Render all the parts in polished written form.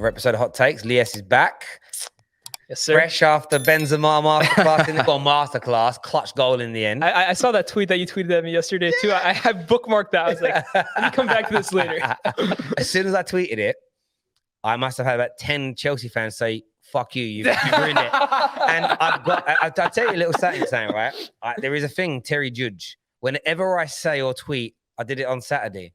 another episode of Hot Takes. Lies is back. Yes, sir. Fresh after Benzema masterclass in the masterclass, clutch goal in the end. I saw that tweet that you tweeted at me yesterday too. I bookmarked that. I was like, let me come back to this later. As soon as I tweeted it, I must have had about 10 Chelsea fans say, "Fuck you, you've ruined it." And I'll tell you a little something, right? There is a thing, Terry Judge. Whenever I say or tweet, I did it on Saturday.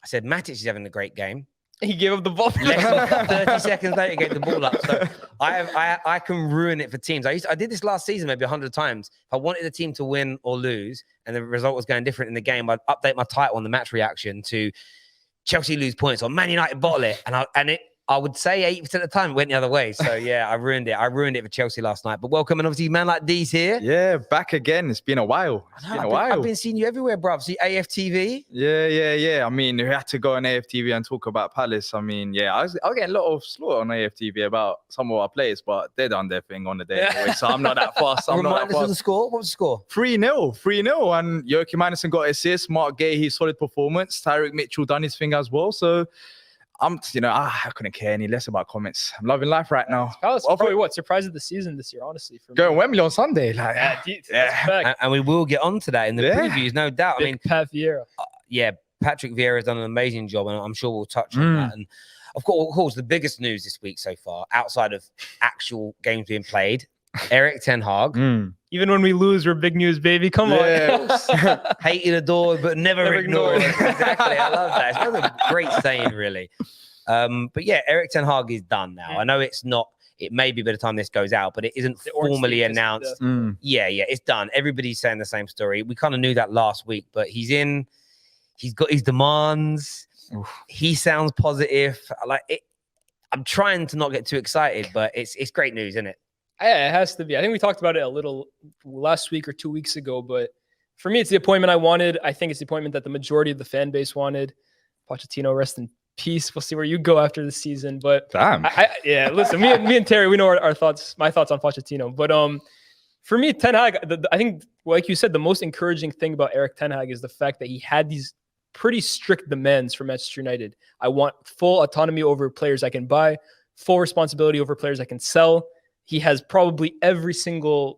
I said, Matic is having a great game. He gave up the ball. 30 seconds later, gave the ball up. So I can ruin it for teams. I did this last season maybe 100 times. If I wanted a team to win or lose, and the result was going different in the game, I'd update my title on the match reaction to Chelsea lose points or Man United bottle it, I would say 80% of the time it went the other way. So yeah, I ruined it. I ruined it for Chelsea last night. But welcome, and obviously, man like D's here. Yeah, back again. It's been a while. I've been seeing you everywhere, bruv. See AFTV. Yeah. I mean, we had to go on AFTV and talk about Palace. I mean, yeah, I was getting a lot of slaughter on AFTV about some of our players, but they done their thing on the day anyway. So I'm not that fast. Remind us of the score. What was the score? 3-0. And Joachim Andersen got assist. Mark Gay, his solid performance. Tyrick Mitchell done his thing as well. So I couldn't care any less about comments. I'm loving life right now. Palace probably surprise of the season this year, honestly. For going Wembley on Sunday. And we will get on to that in the previews, no doubt. Pat Vieira. Patrick Vieira has done an amazing job, and I'm sure we'll touch on that. And of course, the biggest news this week so far, outside of actual games being played, Erik ten Hag. Even when we lose, we're big news, baby. Come on. Hated, adored, but never ignored. Exactly. I love that. It's kind of a great saying, really. But yeah, Erik ten Hag is done now. I know it's not. It may be by the time this goes out, but it isn't formally announced. Yeah, it's done. Everybody's saying the same story. We kind of knew that last week, but he's in. He's got his demands. He sounds positive. I'm trying to not get too excited, but it's great news, isn't it? Yeah, it has to be. I think we talked about it a little last week or 2 weeks ago, but for me, it's the appointment I wanted. I think it's the appointment that the majority of the fan base wanted. Pochettino, rest in peace. We'll see where you go after the season. But damn. Listen, me and Terry, we know our thoughts, my thoughts on Pochettino. But for me, Ten Hag, I think, like you said, the most encouraging thing about Erik ten Hag is the fact that he had these pretty strict demands for Manchester United. I want full autonomy over players I can buy, full responsibility over players I can sell. He has probably every single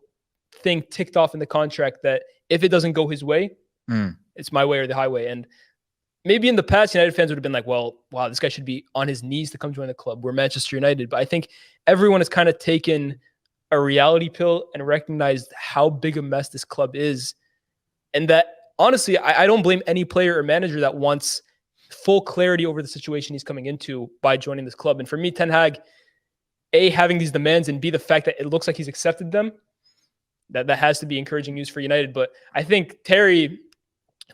thing ticked off in the contract that if it doesn't go his way, it's my way or the highway. And maybe in the past, United fans would have been like, well, wow, this guy should be on his knees to come join the club. We're Manchester United. But I think everyone has kind of taken a reality pill and recognized how big a mess this club is. And that, honestly, I don't blame any player or manager that wants full clarity over the situation he's coming into by joining this club. And for me, Ten Hag, A, having these demands, and B, the fact that it looks like he's accepted them, that has to be encouraging news for United. But I think Terry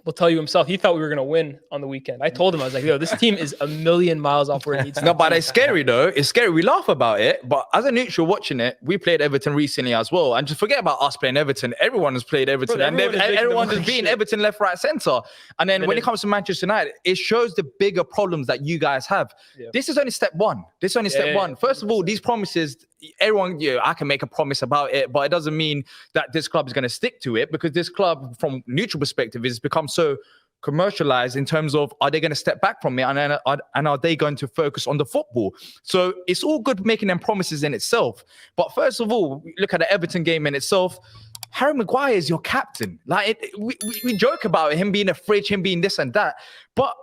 will tell you himself, he thought we were going to win on the weekend. I told him, I was like, yo, this team is a million miles off where it needs to be. No, but it's scary, though. It's scary. We laugh about it. But as a neutral watching it, we played Everton recently as well. And just forget about us playing Everton. Everyone has played Everton. Bro, and everyone has beaten Everton left, right, centre. And then when it comes to Manchester United, it shows the bigger problems that you guys have. Yeah. This is only step one. First of all, these promises, everyone, I can make a promise about it, but it doesn't mean that this club is going to stick to it, because this club, from neutral perspective, has become so commercialized in terms of, are they going to step back from it, and are they going to focus on the football? So it's all good making them promises in itself. But first of all, look at the Everton game in itself. Harry Maguire is your captain. We joke about him being a fridge, him being this and that, but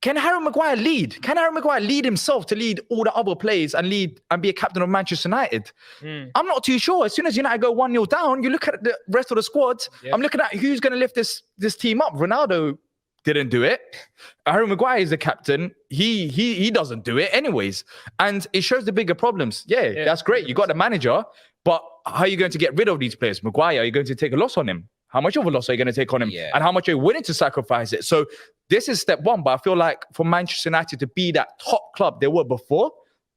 can Harry Maguire lead? Can Harry Maguire lead himself to lead all the other players and be a captain of Manchester United? I'm not too sure. As soon as United go 1-0 down, you look at the rest of the squad. Yep. I'm looking at who's going to lift this team up. Ronaldo didn't do it. Harry Maguire is the captain. He doesn't do it anyways. And it shows the bigger problems. Yeah, that's great. You got the manager, but how are you going to get rid of these players? Maguire, are you going to take a loss on him? How much of a loss are you going to take on him? Yeah. And how much are you willing to sacrifice it? So this is step one. But I feel like for Manchester United to be that top club they were before,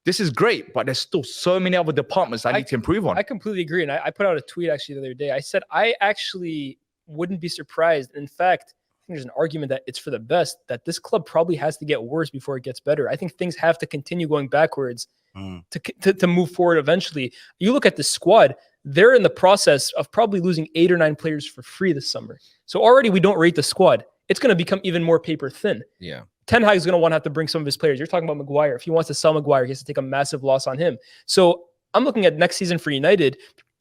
this is great. But there's still so many other departments I need to improve on. I completely agree. And I put out a tweet actually the other day. I said, I actually wouldn't be surprised. In fact, I think there's an argument that it's for the best, that this club probably has to get worse before it gets better. I think things have to continue going backwards to move forward eventually. You look at the squad, they're in the process of probably losing 8 or 9 players for free this summer. So already we don't rate the squad. It's going to become even more paper thin. Yeah. Ten Hag is going to want to have to bring some of his players. You're talking about Maguire. If he wants to sell Maguire, he has to take a massive loss on him. So I'm looking at next season for United.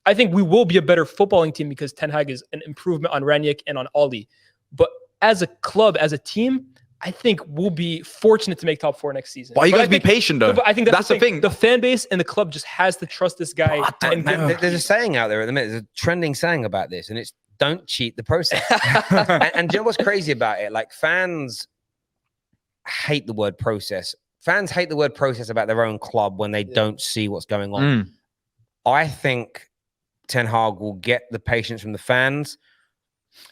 I think we will be a better footballing team because Ten Hag is an improvement on Ranić and on Oli. But as a club, as a team, I think we'll be fortunate to make top 4 next season. But you guys be patient, though. But I think that's the thing. The fan base and the club just has to trust this guy. There's a saying out there at the minute. There's a trending saying about this, and it's don't cheat the process. and do you know what's crazy about it? Like, fans hate the word process. Fans hate the word process about their own club when they don't see what's going on. I think Ten Hag will get the patience from the fans.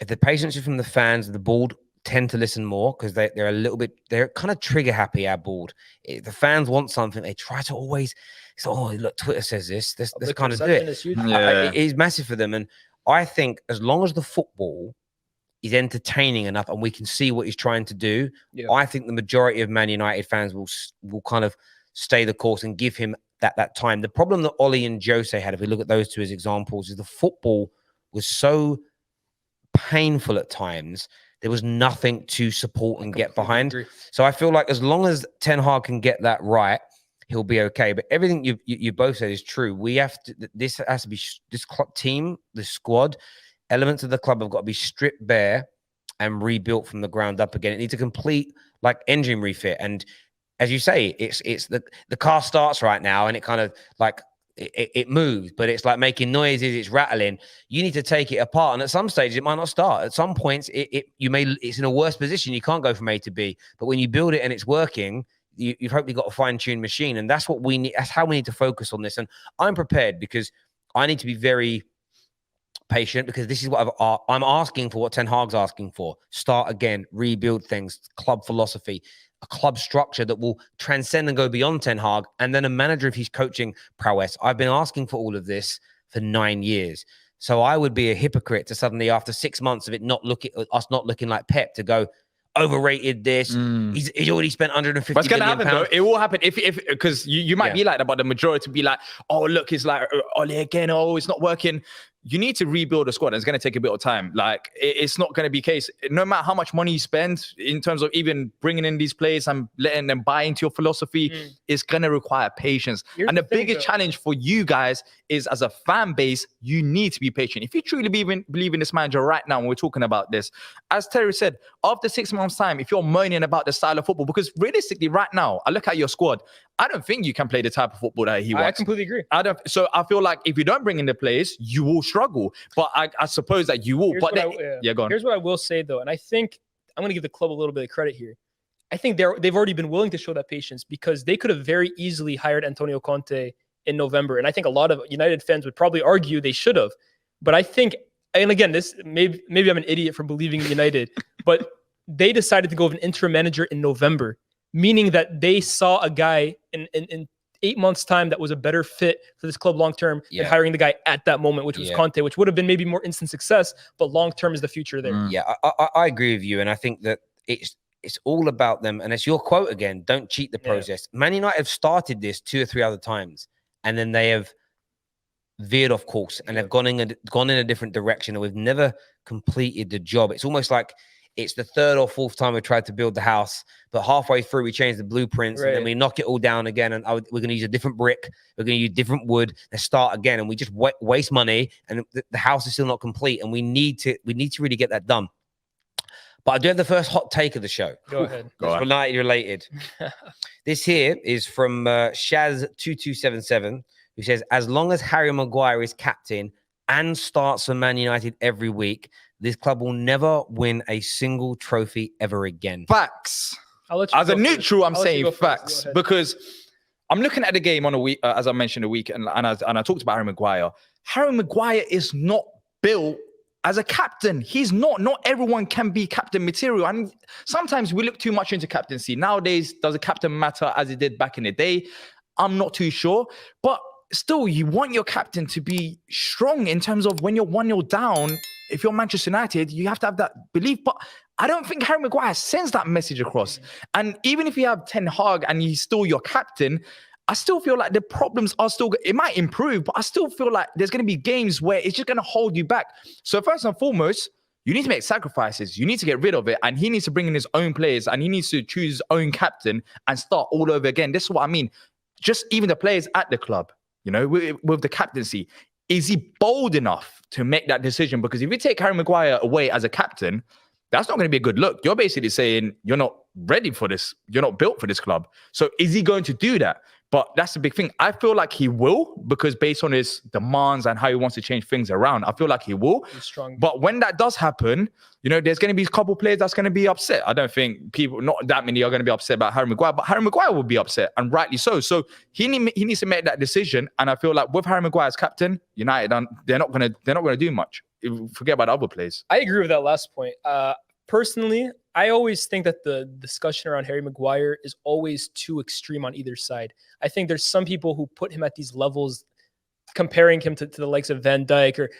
If the patience is from the fans, the board tend to listen more because they're a little bit, they're kind of trigger happy, our board. If the fans want something, they try to always say, oh, look, Twitter says this kind of do it. It is massive for them. And I think as long as the football is entertaining enough and we can see what he's trying to do, I think the majority of Man United fans will kind of stay the course and give him that time. The problem that Oli and Jose had, if we look at those two as examples, is the football was so painful at times. There was nothing to support and get behind. So I feel like as long as Ten Hag can get that right, he'll be okay. But everything you both said is true. We have to. This has to be this club team, the squad, elements of the club have got to be stripped bare and rebuilt from the ground up again. It needs a complete like engine refit. And as you say, it's the car starts right now, and it kind of like it moves, but it's like making noises, it's rattling. You need to take it apart, and at some stages it might not start. At some points, it's in a worse position. You can't go from A to B. But when you build it and it's working, you've hopefully got a fine-tuned machine, and that's what we need. That's how we need to focus on this. And I'm prepared because I need to be very patient because this is what I'm asking for. What Ten Hag's asking for: start again, rebuild things, club philosophy, a club structure that will transcend and go beyond Ten Hag, and then a manager if he's coaching prowess. I've been asking for all of this for 9 years. So I would be a hypocrite to suddenly, after 6 months of it not looking like Pep, to go overrated this. He's already spent 150 What's million gonna happen pounds. though? It will happen if because you might be like that, but the majority be like, oh look, it's like Oli again. Oh, it's not working. You need to rebuild a squad, and it's going to take a bit of time. Like, it's not going to be the case. No matter how much money you spend in terms of even bringing in these players and letting them buy into your philosophy, it's going to require patience. And the biggest challenge for you guys is, as a fan base, you need to be patient. If you truly believe in this manager right now, when we're talking about this, as Terry said, after 6 months' time, if you're moaning about the style of football, because realistically, right now, I look at your squad, I don't think you can play the type of football that he wants. I completely agree. So I feel like if you don't bring in the players, you will struggle. But I suppose that you will. Go on. Here's what I will say, though, and I think I'm going to give the club a little bit of credit here. I think they've already been willing to show that patience because they could have very easily hired Antonio Conte in November. And I think a lot of United fans would probably argue they should have. But I think, and again, this maybe I'm an idiot for believing in United, but they decided to go with an interim manager in November, meaning that they saw a guy in 8 months' time that was a better fit for this club long-term than hiring the guy at that moment, which was Conte, which would have been maybe more instant success, but long-term is the future there. Yeah, I agree with you. And I think that it's all about them. And it's your quote again, don't cheat the process. Man United have started this 2 or 3 other times, and then they have veered off course and have gone in a different direction, and we've never completed the job. It's almost like it's the 3rd or 4th time we tried to build the house, but halfway through we changed the blueprints and then we knock it all down again. And we're going to use a different brick. We're going to use different wood and start again. And we just waste money, and the house is still not complete. And we need to really get that done. But I do have the first hot take of the show. Go ahead. It's United related. This here is from Shaz2277, who says, as long as Harry Maguire is captain and starts for Man United every week, this club will never win a single trophy ever again. Facts. As a neutral, I'm saying facts because I'm looking at the game on a week, as I mentioned, a week, and I talked about Harry Maguire. Harry Maguire is not built as a captain. He's not. Not everyone can be captain material. And sometimes we look too much into captaincy. Nowadays, does a captain matter as it did back in the day? I'm not too sure. But still, you want your captain to be strong in terms of when you're 1-0 down. If you're Manchester United, you have to have that belief. But I don't think Harry Maguire sends that message across. And even if you have Ten Hag and he's still your captain, I still feel like the problems are still, it might improve, but I still feel like there's going to be games where it's just going to hold you back. So first and foremost, you need to make sacrifices. You need to get rid of it. And he needs to bring in his own players and he needs to choose his own captain and start all over again. This is what I mean. Just even the players at the club, you know, with the captaincy, is he bold enough to make that decision? Because if you take Harry Maguire away as a captain, that's not going to be a good look. You're basically saying you're not ready for this. You're not built for this club. So is he going to do that? But that's the big thing. I feel like he will, because based on his demands and how he wants to change things around, I feel like he will. He's strong. But when that does happen, you know, there's going to be a couple players that's going to be upset. I don't think not that many are going to be upset about Harry Maguire, but Harry Maguire will be upset, and rightly so. So he needs to make that decision. And I feel like with Harry Maguire as captain, United, they're not going to do much. Forget about the other players. I agree with that last point. Personally, I always think that the discussion around Harry Maguire is always too extreme on either side. I think there's some people who put him at these levels, comparing him to the likes of Van Dijk, or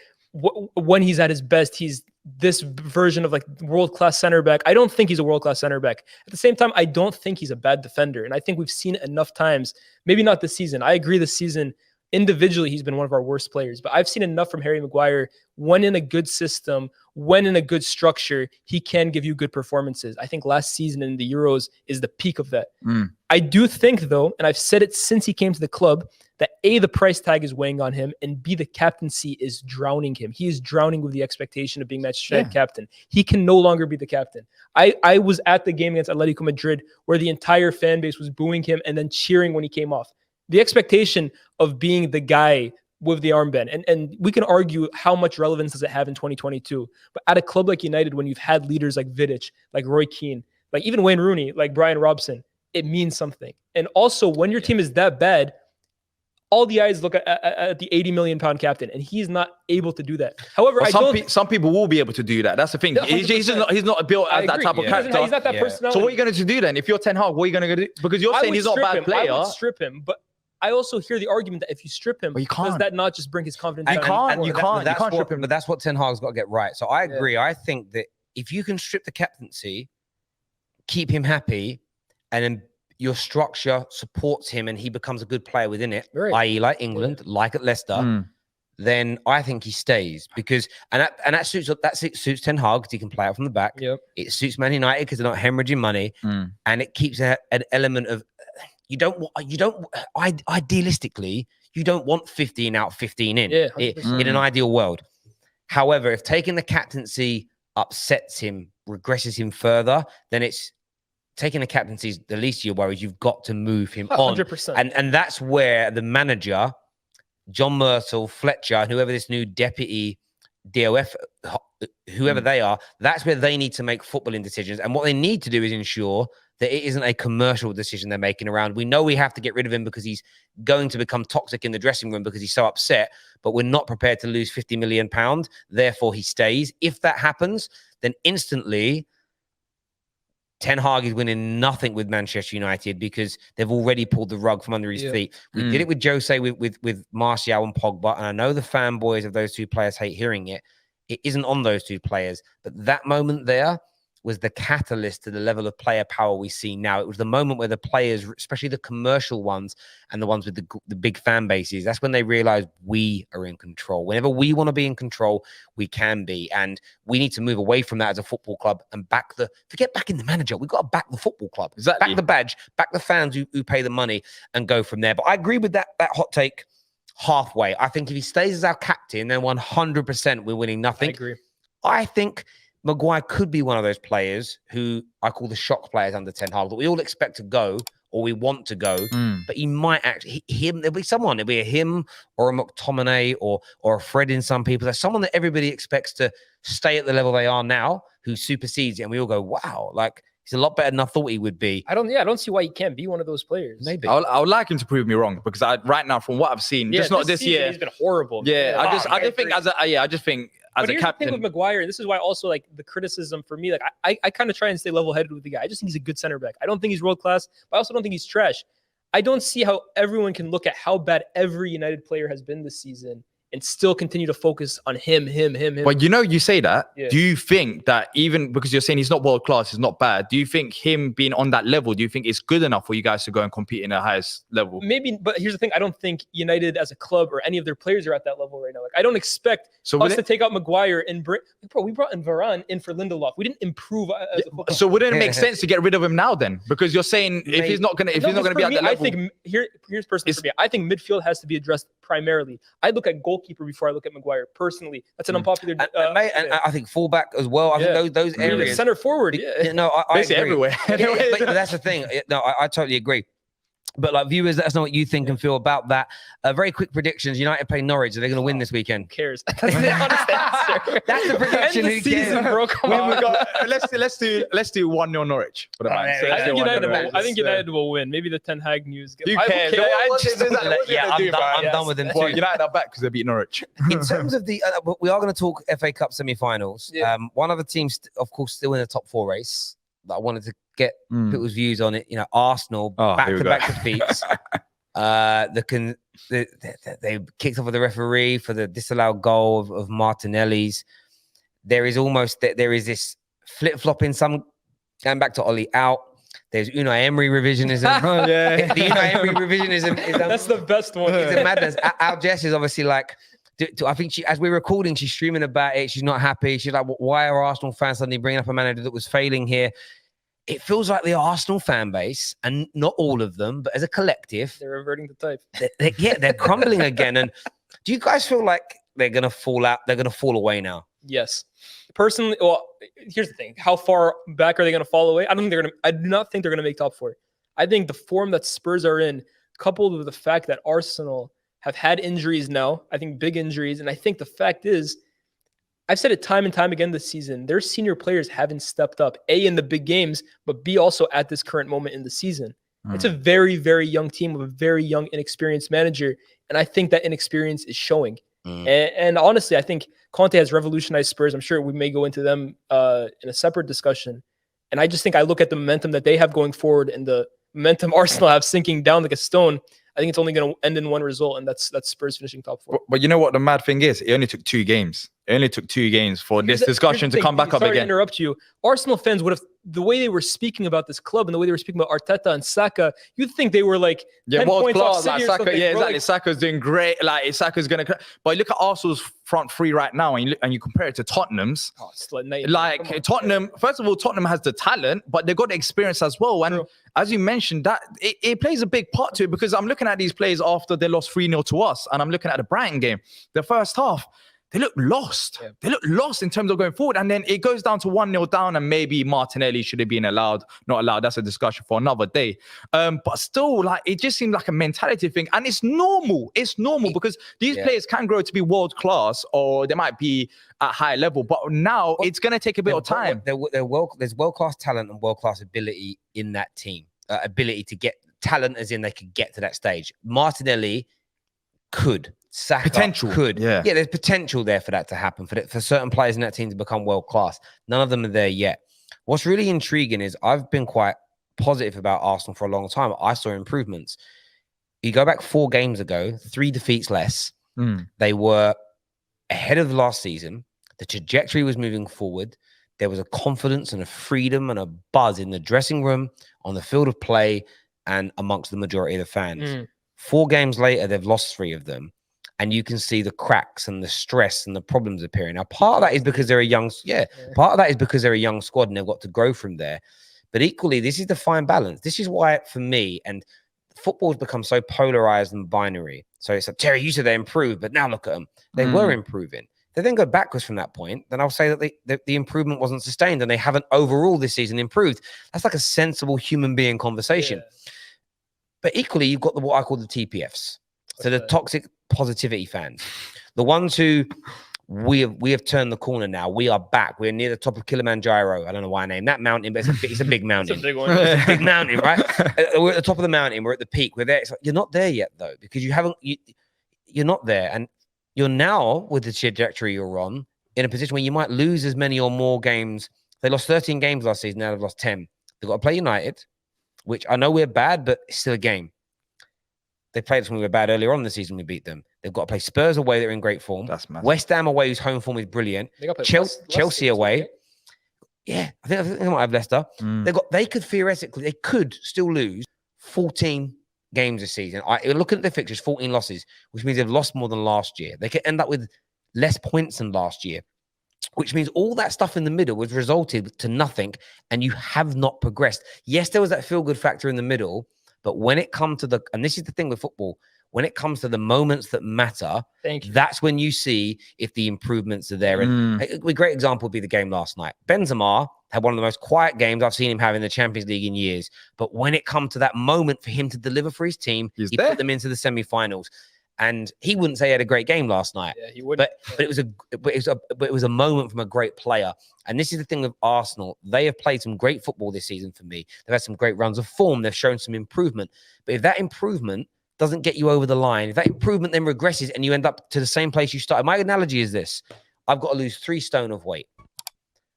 when he's at his best, he's this version of like world-class center back. I don't think he's a world-class center back. At the same time, I don't think he's a bad defender. And I think we've seen it enough times, maybe not this season. I agree this season, individually, he's been one of our worst players, but I've seen enough from Harry Maguire. When in a good system, when in a good structure, he can give you good performances. I think last season in the Euros is the peak of that. I do think, though, and I've said it since he came to the club, that A, the price tag is weighing on him, and B, the captaincy is drowning him. He is drowning with the expectation of being that captain. He can no longer be the captain. I was at the game against Atletico Madrid where the entire fan base was booing him and then cheering when he came off. The expectation of being the guy with the armband. And we can argue how much relevance does it have in 2022. But at a club like United, when you've had leaders like Vidic, like Roy Keane, like even Wayne Rooney, like Brian Robson, it means something. And also, when your team is that bad, all the eyes look at the 80 million pound captain, and he's not able to do that. However, some people will be able to do that. That's the thing. He's not built as that type of character. He's not that personality. So what are you going to do then? If you're Ten Hag, what are you going to do? Because you're saying he's not a bad player. I would strip him, but I also hear the argument that if you strip him, does that not just bring his confidence down? You can't strip him. But that's what Ten Hag's got to get right. So I agree. I think that if you can strip the captaincy, keep him happy, and then your structure supports him and he becomes a good player within it, i.e. like England, like at Leicester, then I think he stays, because that suits Ten Hag because he can play out from the back. It suits Man United because they're not hemorrhaging money, and it keeps an element of idealistically, you don't want 15 out, 15 in in an ideal world. However, if taking the captaincy upsets him, regresses him further, then it's taking the captaincy is the least of your worries. You've got to move him 100%. on. And that's where the manager, John Myrtle, Fletcher, and whoever this new deputy DOF, whoever they are, that's where they need to make footballing decisions. And what they need to do is ensure that it isn't a commercial decision they're making around. We know we have to get rid of him because he's going to become toxic in the dressing room because he's so upset, but we're not prepared to lose £50 million. Therefore, he stays. If that happens, then instantly Ten Hag is winning nothing with Manchester United because they've already pulled the rug from under his feet. We did it with Jose, with Martial and Pogba, and I know the fanboys of those two players hate hearing it. It isn't on those two players, but that moment there was the catalyst to the level of player power we see now. It was the moment where the players, especially the commercial ones and the ones with the big fan bases, that's when they realized we are in control. Whenever we want to be in control, we can be. And we need to move away from that as a football club and forget backing the manager. We've got to back the football club. Exactly. Back the badge, back the fans who pay the money, and go from there. But I agree with that hot take halfway. I think if he stays as our captain, then 100% we're winning nothing. I agree. I think Maguire could be one of those players who I call the shock players under Ten Hag that we all expect to go or we want to go, but he might actually there'll be a him or a McTominay or a Fred in some people. There's someone that everybody expects to stay at the level they are now who supersedes it, and we all go, wow, like he's a lot better than I thought he would be. I don't see why he can't be one of those players. Maybe I would like him to prove me wrong, because right now, from what I've seen, just not this year, he's been horrible. I just think as a captain, the thing with Maguire, this is why also like the criticism for me, like I kind of try and stay level-headed with the guy. I just think he's a good center back. I don't think he's world-class, but I also don't think he's trash. I don't see how everyone can look at how bad every United player has been this season and still continue to focus on him. But you say that. Yeah. Do you think that even because you're saying he's not world class, he's not bad, do you think him being on that level, do you think it's good enough for you guys to go and compete in the highest level? Maybe, but here's the thing. I don't think United as a club or any of their players are at that level right now. Like, I don't expect us to take out Maguire and we brought in Varane in for Lindelof. We didn't improve. So wouldn't it make sense to get rid of him now then? Because you're saying if he's not gonna be at that level. I think here's personally for me. I think midfield has to be addressed primarily. I look at goalkeeper before I look at Maguire. Personally, that's an unpopular. And I think fullback as well. I think those areas. Center forward. No, I agree. Everywhere. But that's the thing. No, I totally agree. But like viewers, let us know what you think and feel about that. Very quick predictions. United play Norwich. Are they going to win this weekend? Who cares? That's the honest answer. That's the prediction. End the season, bro. Come on. Let's do 1-0 Norwich for the man. I think United will win. Maybe the Ten Hag news. Who cares? I'm done with them too. Well, United are back because they beat Norwich. In terms of the, we are going to talk FA Cup semi-finals. Yeah. One of the teams, of course, still in the top 4 race. That I wanted to get people's views on it. Arsenal back-to-back defeats. They kicked off with the referee for the disallowed goal of Martinelli's. There is this flip-flop in some, going back to Ollie out. There's Unai Emery revisionism. The Unai Emery revisionism is that's the best one. It's a madness. Al Jess is obviously like, I think as we're recording, she's streaming about it. She's not happy. She's like, why are Arsenal fans suddenly bringing up a manager that was failing here? It feels like the Arsenal fan base, and not all of them, but as a collective, they're reverting to type. They're crumbling again. And do you guys feel like they're going to fall out? They're going to fall away now? Yes. Personally, well, here's the thing. How far back are they going to fall away? I do not think they're going to make top 4. I think the form that Spurs are in, coupled with the fact that Arsenal have had injuries now, I think big injuries. And I think the fact is, I've said it time and time again this season, their senior players haven't stepped up, A, in the big games, but B, also at this current moment in the season. It's a very, very young team with a very young, inexperienced manager. And I think that inexperience is showing. And honestly, I think Conte has revolutionized Spurs. I'm sure we may go into them in a separate discussion. And I just think I look at the momentum that they have going forward and the momentum Arsenal have sinking down like a stone. I think it's only going to end in one result, and that's Spurs finishing top 4. But you know what the mad thing is? It only took 2 games. It only took 2 games for this discussion to come back up again. Sorry to interrupt you. Arsenal fans would have, the way they were speaking about this club and the way they were speaking about Arteta and Saka, you'd think they were like 10 points off City or something. Yeah, exactly. Saka's doing great. Like Saka's going to... But look at Arsenal's front 3 right now, and you compare it to Tottenham's. Oh, it's like Tottenham, first of all, Tottenham has the talent, but they've got the experience as well. And as you mentioned, that it plays a big part to it, because I'm looking at these players after they lost 3-0 to us, and I'm looking at the Brighton game. The first half, they look lost. Yeah. They look lost in terms of going forward. And then it goes down to 1-0 down, and maybe Martinelli should have been allowed, not allowed. That's a discussion for another day. But still, like, it just seems like a mentality thing. And it's normal. It's normal because these players can grow to be world class, or they might be at high level. But now it's going to take a bit of time. There's world-class talent and world-class ability in that team. Ability to get talent, as in they could get to that stage. Martinelli could. Saka could. Yeah, there's potential there for that to happen, for certain players in that team to become world class. None of them are there yet. What's really intriguing is I've been quite positive about Arsenal for a long time. I saw improvements. You go back 4 games ago, 3 defeats less. They were ahead of last season. The trajectory was moving forward. There was a confidence and a freedom and a buzz in the dressing room, on the field of play, and amongst the majority of the fans. 4 games later, they've lost 3 of them. And you can see the cracks and the stress and the problems appearing. Now, part of that is because they're a young, part of that is because they're a young squad and they've got to grow from there. But equally, this is the fine balance. This is why, for me, and football's become so polarized and binary. So it's like, Terry, you said they improved, but now look at them. They were improving. They then go backwards from that point, then I'll say that the improvement wasn't sustained and they haven't overall this season improved. That's like a sensible human being conversation. Yeah. But equally, you've got what I call the TPFs. So the toxic positivity fans, the ones who we have turned the corner now. We are back. We're near the top of Kilimanjaro. I don't know why I named that mountain, but it's a big mountain. It's a big one. It's a big mountain, right? We're at the top of the mountain. We're at the peak. We're there. It's like, you're not there yet, though, because you're not there. And you're now, with the trajectory you're on, in a position where you might lose as many or more games. They lost 13 games last season. Now they've lost 10. They've got to play United, which I know we're bad, but it's still a game. They played us when we were bad earlier on in the season. We beat them. They've got to play Spurs away. They're in great form. That's massive. West Ham away, whose home form is brilliant. Chelsea away. Yeah, I think they might have Leicester. They could still lose 14 games this season. Looking at the fixtures, 14 losses, which means they've lost more than last year. They could end up with less points than last year, which means all that stuff in the middle has resulted to nothing, and you have not progressed. Yes, there was that feel-good factor in the middle, but when it comes to and this is the thing with football, when it comes to the moments that matter, that's when you see if the improvements are there. And a great example would be the game last night. Benzema had one of the most quiet games I've seen him have in the Champions League in years. But when it comes to that moment for him to deliver for his team, he put them into the semi-finals. And he wouldn't say he had a great game last night. Yeah, he wouldn't. But it was a moment from a great player. And this is the thing with Arsenal. They have played some great football this season for me. They've had some great runs of form. They've shown some improvement. But if that improvement doesn't get you over the line, if that improvement then regresses and you end up to the same place you started, my analogy is this. I've got to lose 3 stone of weight.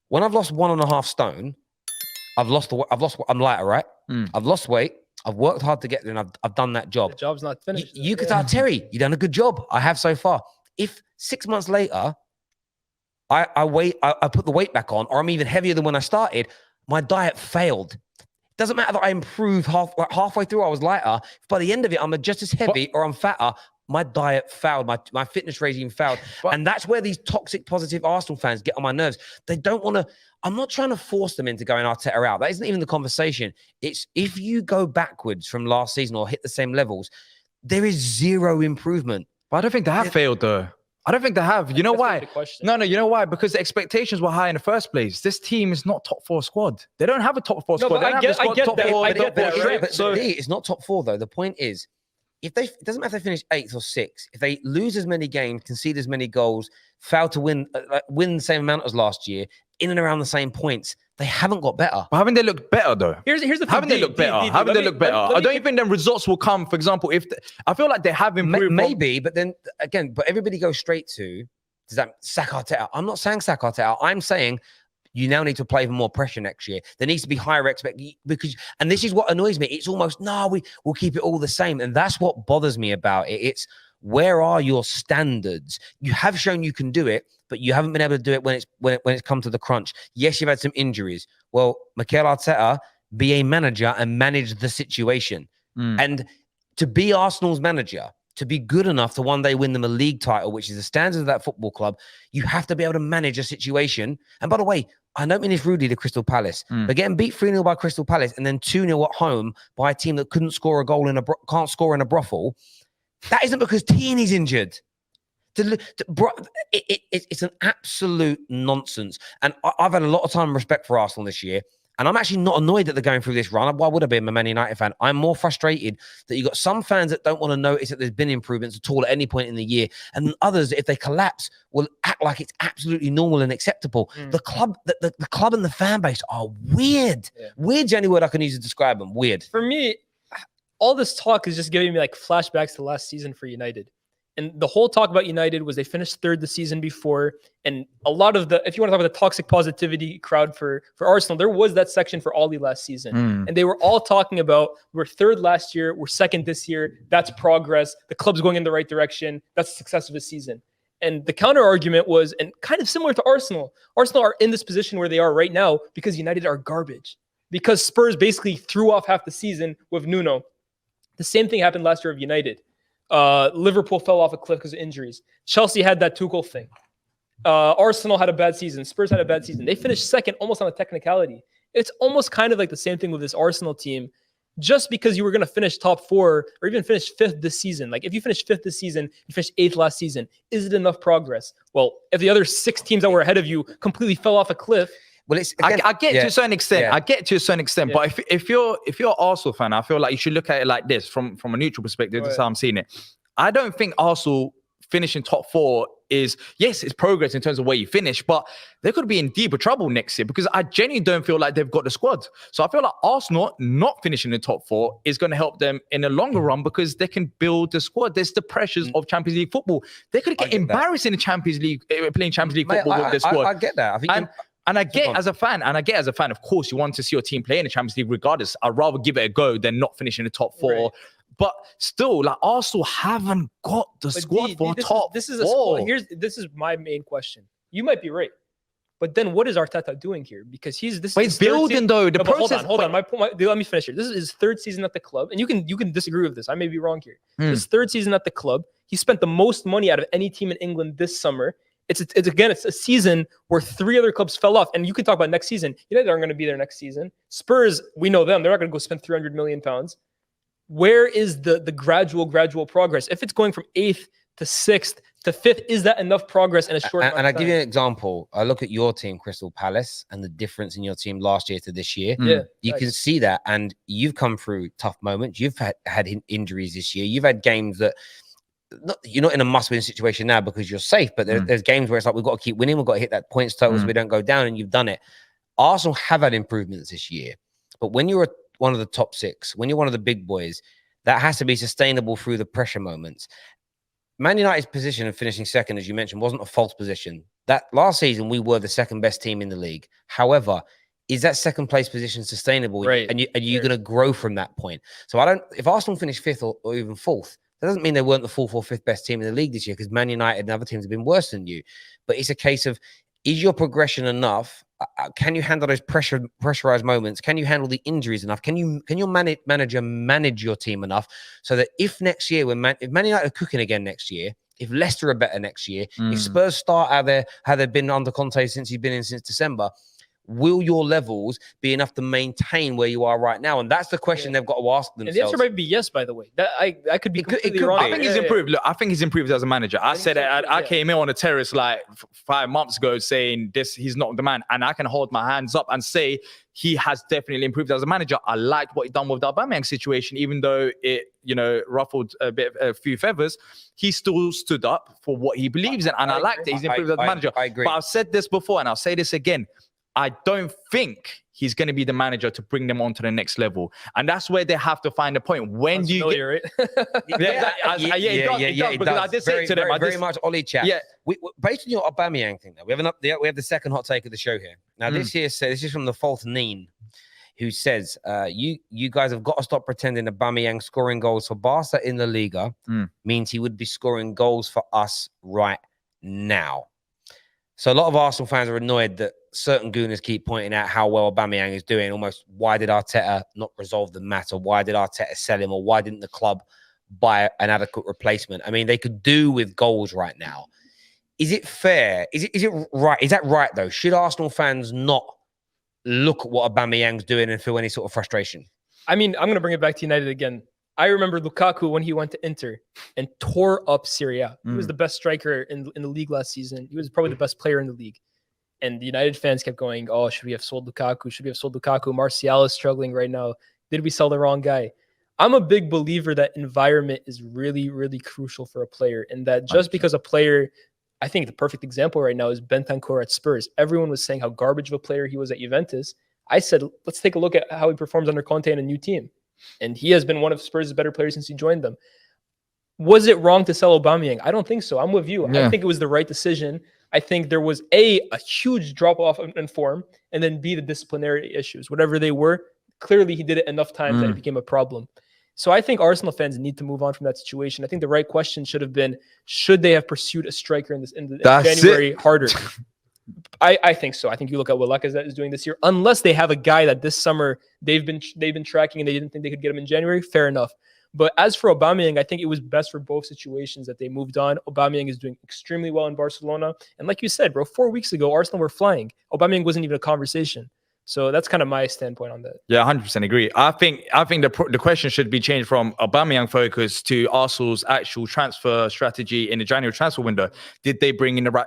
When I've lost 1.5 stone, I'm lighter, right? I've lost weight. I've worked hard to get there, and I've done that job. The job's not finished. You could tell Terry, you've done a good job. I have so far. If 6 months later, I put the weight back on, or I'm even heavier than when I started, my diet failed. It doesn't matter that I improved halfway through, I was lighter. If by the end of it, I'm just as heavy or I'm fatter. My diet failed. My fitness regime failed. And that's where these toxic, positive Arsenal fans get on my nerves. They don't want to. I'm not trying to force them into going Arteta out. That isn't even the conversation. It's if you go backwards from last season or hit the same levels, there is zero improvement. But I don't think they have failed, though. I don't think they have. You know why? No, you know why? Because the expectations were high in the first place. This team is not top 4 squad. They don't have a top 4 squad. I get that. But it's not top 4, though. The point is, it doesn't matter if they finish 8th or 6th. If they lose as many games, concede as many goals, fail to win the same amount as last year, in and around the same points, they haven't got better. But haven't they looked better, though? Here's the thing. Haven't they looked better? Haven't they looked better? I don't even think the results will come. For example, I feel like they have improved. Maybe, but then again, everybody goes straight to, does that sack Arteta? I'm not saying sack Arteta. I'm saying you now need to apply even more pressure next year. There needs to be higher expectations. And this is what annoys me. It's almost, we'll keep it all the same. And that's what bothers me about it. It's, where are your standards? You have shown you can do it, but you haven't been able to do it when it's come to the crunch. Yes, you've had some injuries. Well, Mikel Arteta, be a manager and manage the situation. And to be Arsenal's manager, to be good enough to one day win them a league title, which is the standards of that football club, you have to be able to manage a situation. And by the way, I don't mean this rudely to Crystal Palace, but getting beat 3-0 by Crystal Palace and then 2-0 at home by a team that couldn't score a goal can't score in a brothel, that isn't because Tierney's injured. It's an absolute nonsense. And I've had a lot of time and respect for Arsenal this year. And I'm actually not annoyed that they're going through this run. Why would I be? I'm a Man United fan. I'm more frustrated that you've got some fans that don't want to notice that there's been improvements at all at any point in the year. And others, if they collapse, will act like it's absolutely normal and acceptable. The club and the fan base are weird. Yeah. Weird's the only word I can use to describe them. Weird. For me, all this talk is just giving me like flashbacks to last season for United. And the whole talk about United was they finished 3rd the season before. And a lot of if you want to talk about the toxic positivity crowd for Arsenal, there was that section for Ollie last season. And they were all talking about, we're 3rd last year, we're 2nd this year. That's progress. The club's going in the right direction. That's the success of the season. And the counter argument was, and kind of similar to Arsenal are in this position where they are right now because United are garbage. Because Spurs basically threw off half the season with Nuno. The same thing happened last year of United. Liverpool fell off a cliff because of injuries. Chelsea had that Tuchel thing. Arsenal had a bad season. Spurs had a bad season. They finished 2nd almost on a technicality. It's almost kind of like the same thing with this Arsenal team. Just because you were going to finish top 4 or even finish 5th this season. Like if you finish 5th this season, you finished 8th last season. Is it enough progress? Well, if the other 6 teams that were ahead of you completely fell off a cliff, well, it's again, I get to a certain extent. Yeah. I get to a certain extent. Yeah. But if you're an Arsenal fan, I feel like you should look at it like this from a neutral perspective. Right. That's how I'm seeing it. I don't think Arsenal finishing top 4 is, yes, it's progress in terms of where you finish, but they could be in deeper trouble next year because I genuinely don't feel like they've got the squad. So I feel like Arsenal not finishing in the top 4 is going to help them in the longer run because they can build the squad. There's the pressures of Champions League football. They could get embarrassed in the Champions League, playing Champions League football with the squad. I get that. I think And I get as a fan, of course, you want to see your team play in the Champions League regardless. I'd rather give it a go than not finish in the top 4. Right. But still, like Arsenal haven't got the squad for top four. This is my main question. You might be right. But then what is Arteta doing here? Because he's building though. The process. Hold on. Let me finish here. This is his third season at the club, and you can disagree with this. I may be wrong here. His third season at the club. He spent the most money out of any team in England this summer. It's a season where 3 other clubs fell off, and you can talk about next season. United aren't going to be there next season. Spurs, we know them. They're not going to go spend £300 million. Where is the gradual progress? If it's going from 8th to 6th to 5th, is that enough progress in a short And I'll give you an example. I look at your team, Crystal Palace, and the difference in your team last year to this year. Yeah, you can see that. And you've come through tough moments. You've had injuries this year. You've had games that you're not in a must-win situation now because you're safe, but there's games where it's like, we've got to keep winning. We've got to hit that points total so we don't go down, and you've done it. Arsenal have had improvements this year. But when you're one of the top 6, when you're one of the big boys, that has to be sustainable through the pressure moments. Man United's position of finishing second, as you mentioned, wasn't a false position. That last season, we were the second best team in the league. However, is that second place position sustainable? Right. And are you going to grow from that point? So if Arsenal finish 5th or even 4th, that doesn't mean they weren't the 4th or 5th best team in the league this year, because Man United and other teams have been worse than you. But it's a case of, is your progression enough? Can you handle those pressurized moments? Can you handle the injuries enough? Can your manager manage your team enough so that if next year, if Man United are cooking again next year, if Leicester are better next year, if Spurs start how they've been under Conte since he's been in since December, will your levels be enough to maintain where you are right now? And that's the question they've got to ask themselves. And the answer might be yes, by the way. That I could be completely wrong. I think he's improved. Look, I think he's improved as a manager. I said I came in on the terrace like 5 months ago saying he's not the man. And I can hold my hands up and say he has definitely improved as a manager. I liked what he done with the Aubameyang situation, even though it, ruffled a few feathers. He still stood up for what he believes in. And I liked it. He's improved as a manager. I agree. But I've said this before and I'll say this again. I don't think he's going to be the manager to bring them on to the next level. And that's where they have to find a point. When do you get... right? It does, because I did say it to them. Very much Ollie chat. Yeah. Based on your Aubameyang thing, though, we have the second hot take of the show here. Now, this is from the false Neen, who says, you guys have got to stop pretending Aubameyang scoring goals for Barca in the Liga means he would be scoring goals for us right now. So a lot of Arsenal fans are annoyed that certain gooners keep pointing out how well Aubameyang is doing. Almost, why did Arteta not resolve the matter? Why did Arteta sell him? Or why didn't the club buy an adequate replacement? I mean, they could do with goals right now. Is it fair? Is it right? Is that right, though? Should Arsenal fans not look at what Aubameyang's doing and feel any sort of frustration? I mean, I'm going to bring it back to United again. I remember Lukaku when he went to Inter and tore up Serie A. He was the best striker in the league last season. He was probably the best player in the league. And the United fans kept going, oh, should we have sold Lukaku? Should we have sold Lukaku? Martial is struggling right now. Did we sell the wrong guy? I'm a big believer that environment is really, really crucial for a player. And that just because a player, I think the perfect example right now is Bentancur at Spurs. Everyone was saying how garbage of a player he was at Juventus. I said, let's take a look at how he performs under Conte in a new team. And he has been one of Spurs' better players since he joined them. Was it wrong to sell Aubameyang? I don't think so. I'm with you. I think it was the right decision. I think there was a huge drop-off in form, and then B, the disciplinary issues. Whatever they were, clearly he did it enough times that it became a problem. So I think Arsenal fans need to move on from that situation. I think the right question should have been, should they have pursued a striker in January harder? I think so. I think you look at what Lacazette is doing this year. Unless they have a guy that this summer they've been tracking and they didn't think they could get him in January, fair enough. But as for Aubameyang, I think it was best for both situations that they moved on. Aubameyang is doing extremely well in Barcelona. And like you said, bro, 4 weeks ago, Arsenal were flying. Aubameyang wasn't even a conversation. So that's kind of my standpoint on that. Yeah, 100% agree. I think the question should be changed from Aubameyang focus to Arsenal's actual transfer strategy in the January transfer window. Did they bring in the right...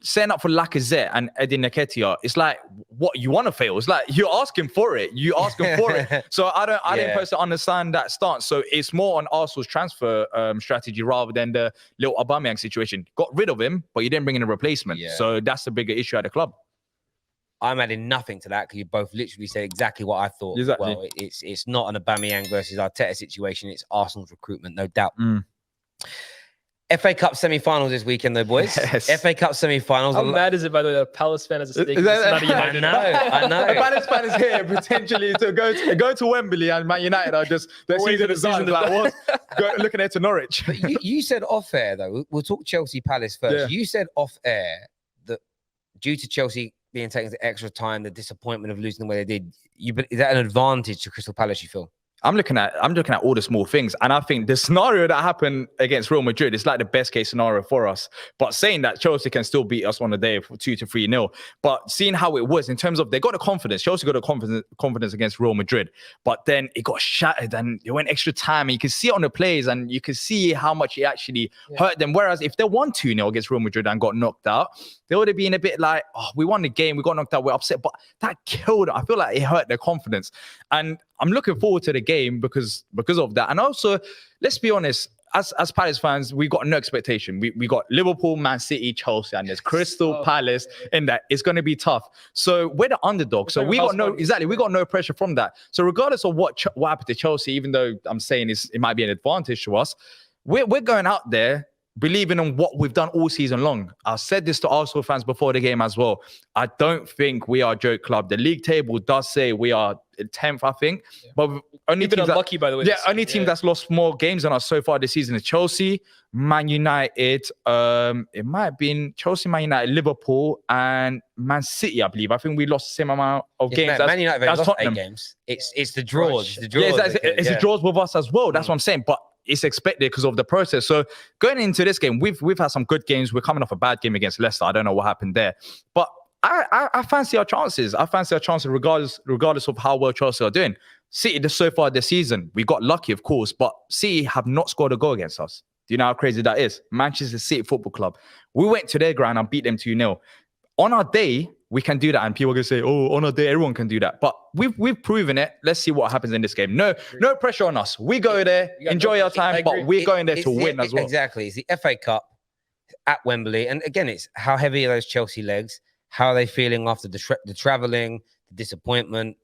setting up for Lacazette and Edin Nketiah, it's like, what, you want to fail? It's like, you're asking for it. You asking for it. So I didn't personally understand that stance. So it's more on Arsenal's transfer strategy rather than the little Aubameyang situation. Got rid of him, but you didn't bring in a replacement. Yeah. So that's the bigger issue at the club. I'm adding nothing to that because you both literally said exactly what I thought. Exactly. Well, it's not an Aubameyang versus Arteta situation. It's Arsenal's recruitment, no doubt. FA Cup semi-finals this weekend, though, boys. Yes. FA Cup semi-finals. How mad is it, by the way, that a Palace fan has a stake? Not a United. I know. The Palace fan is here potentially to go to Wembley, and Man United are just their season is done. Like, looking ahead to Norwich. But you said off air though. We'll talk Chelsea Palace first. Yeah. You said off air that due to Chelsea being taken to extra time, the disappointment of losing the way they did, is that an advantage to Crystal Palace? You feel? I'm looking at all the small things, and I think the scenario that happened against Real Madrid is like the best case scenario for us. But saying that Chelsea can still beat us on the day for 2-3-0, but seeing how it was in terms of they got the confidence, Chelsea got the confidence against Real Madrid, but then it got shattered and it went extra time. And you can see it on the plays, and you can see how much it actually hurt them. Whereas if they won 2-0 against Real Madrid and got knocked out, they would have been a bit like, oh, we won the game, we got knocked out, we're upset. But that killed it. I feel like it hurt their confidence. And I'm looking forward to the game because of that. And also, let's be honest, as Palace fans, we got no expectation. We got Liverpool, Man City, Chelsea, and there's Crystal Palace in that. It's going to be tough. So we're the underdog. So we got no pressure from that. So regardless of what happened to Chelsea, even though I'm saying it might be an advantage to us, we're going out there believing in what we've done all season long. I said this to Arsenal fans before the game as well. I don't think we are a joke club. The league table does say we are 10th, I think. Yeah. But only team unlucky, by the way. Yeah, only team that's lost more games than us so far this season is Chelsea, Man United. It might have been Chelsea, Man United, Liverpool, and Man City, I believe. I think we lost the same amount of games. Man United lost Tottenham. 8 games. It's the draws. It's the draws with us as well. That's what I'm saying. But it's expected because of the process. So going into this game, we've had some good games. We're coming off a bad game against Leicester. I don't know what happened there, but I fancy our chances. I fancy our chances regardless of how well Chelsea are doing. City, so far this season, we got lucky, of course, but City have not scored a goal against us. Do you know how crazy that is? Manchester City Football Club. We went to their ground and beat them 2-0. On our day, we can do that, and people are gonna say, "Oh, on our day, everyone can do that." But we've proven it. Let's see what happens in this game. No pressure on us. We go there, enjoy our time, but we're going there to win as well. Exactly. It's the FA Cup at Wembley, and again, it's how heavy are those Chelsea legs? How are they feeling after the travelling, the disappointment?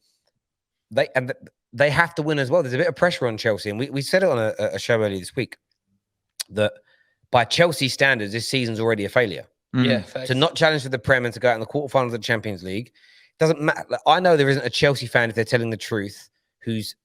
They have to win as well. There's a bit of pressure on Chelsea, and we said it on a show earlier this week that by Chelsea standards, this season's already a failure. Yeah, to not challenge for the Prem and to go out in the quarterfinals of the Champions League doesn't matter. Like, I know there isn't a Chelsea fan, if they're telling the truth, whose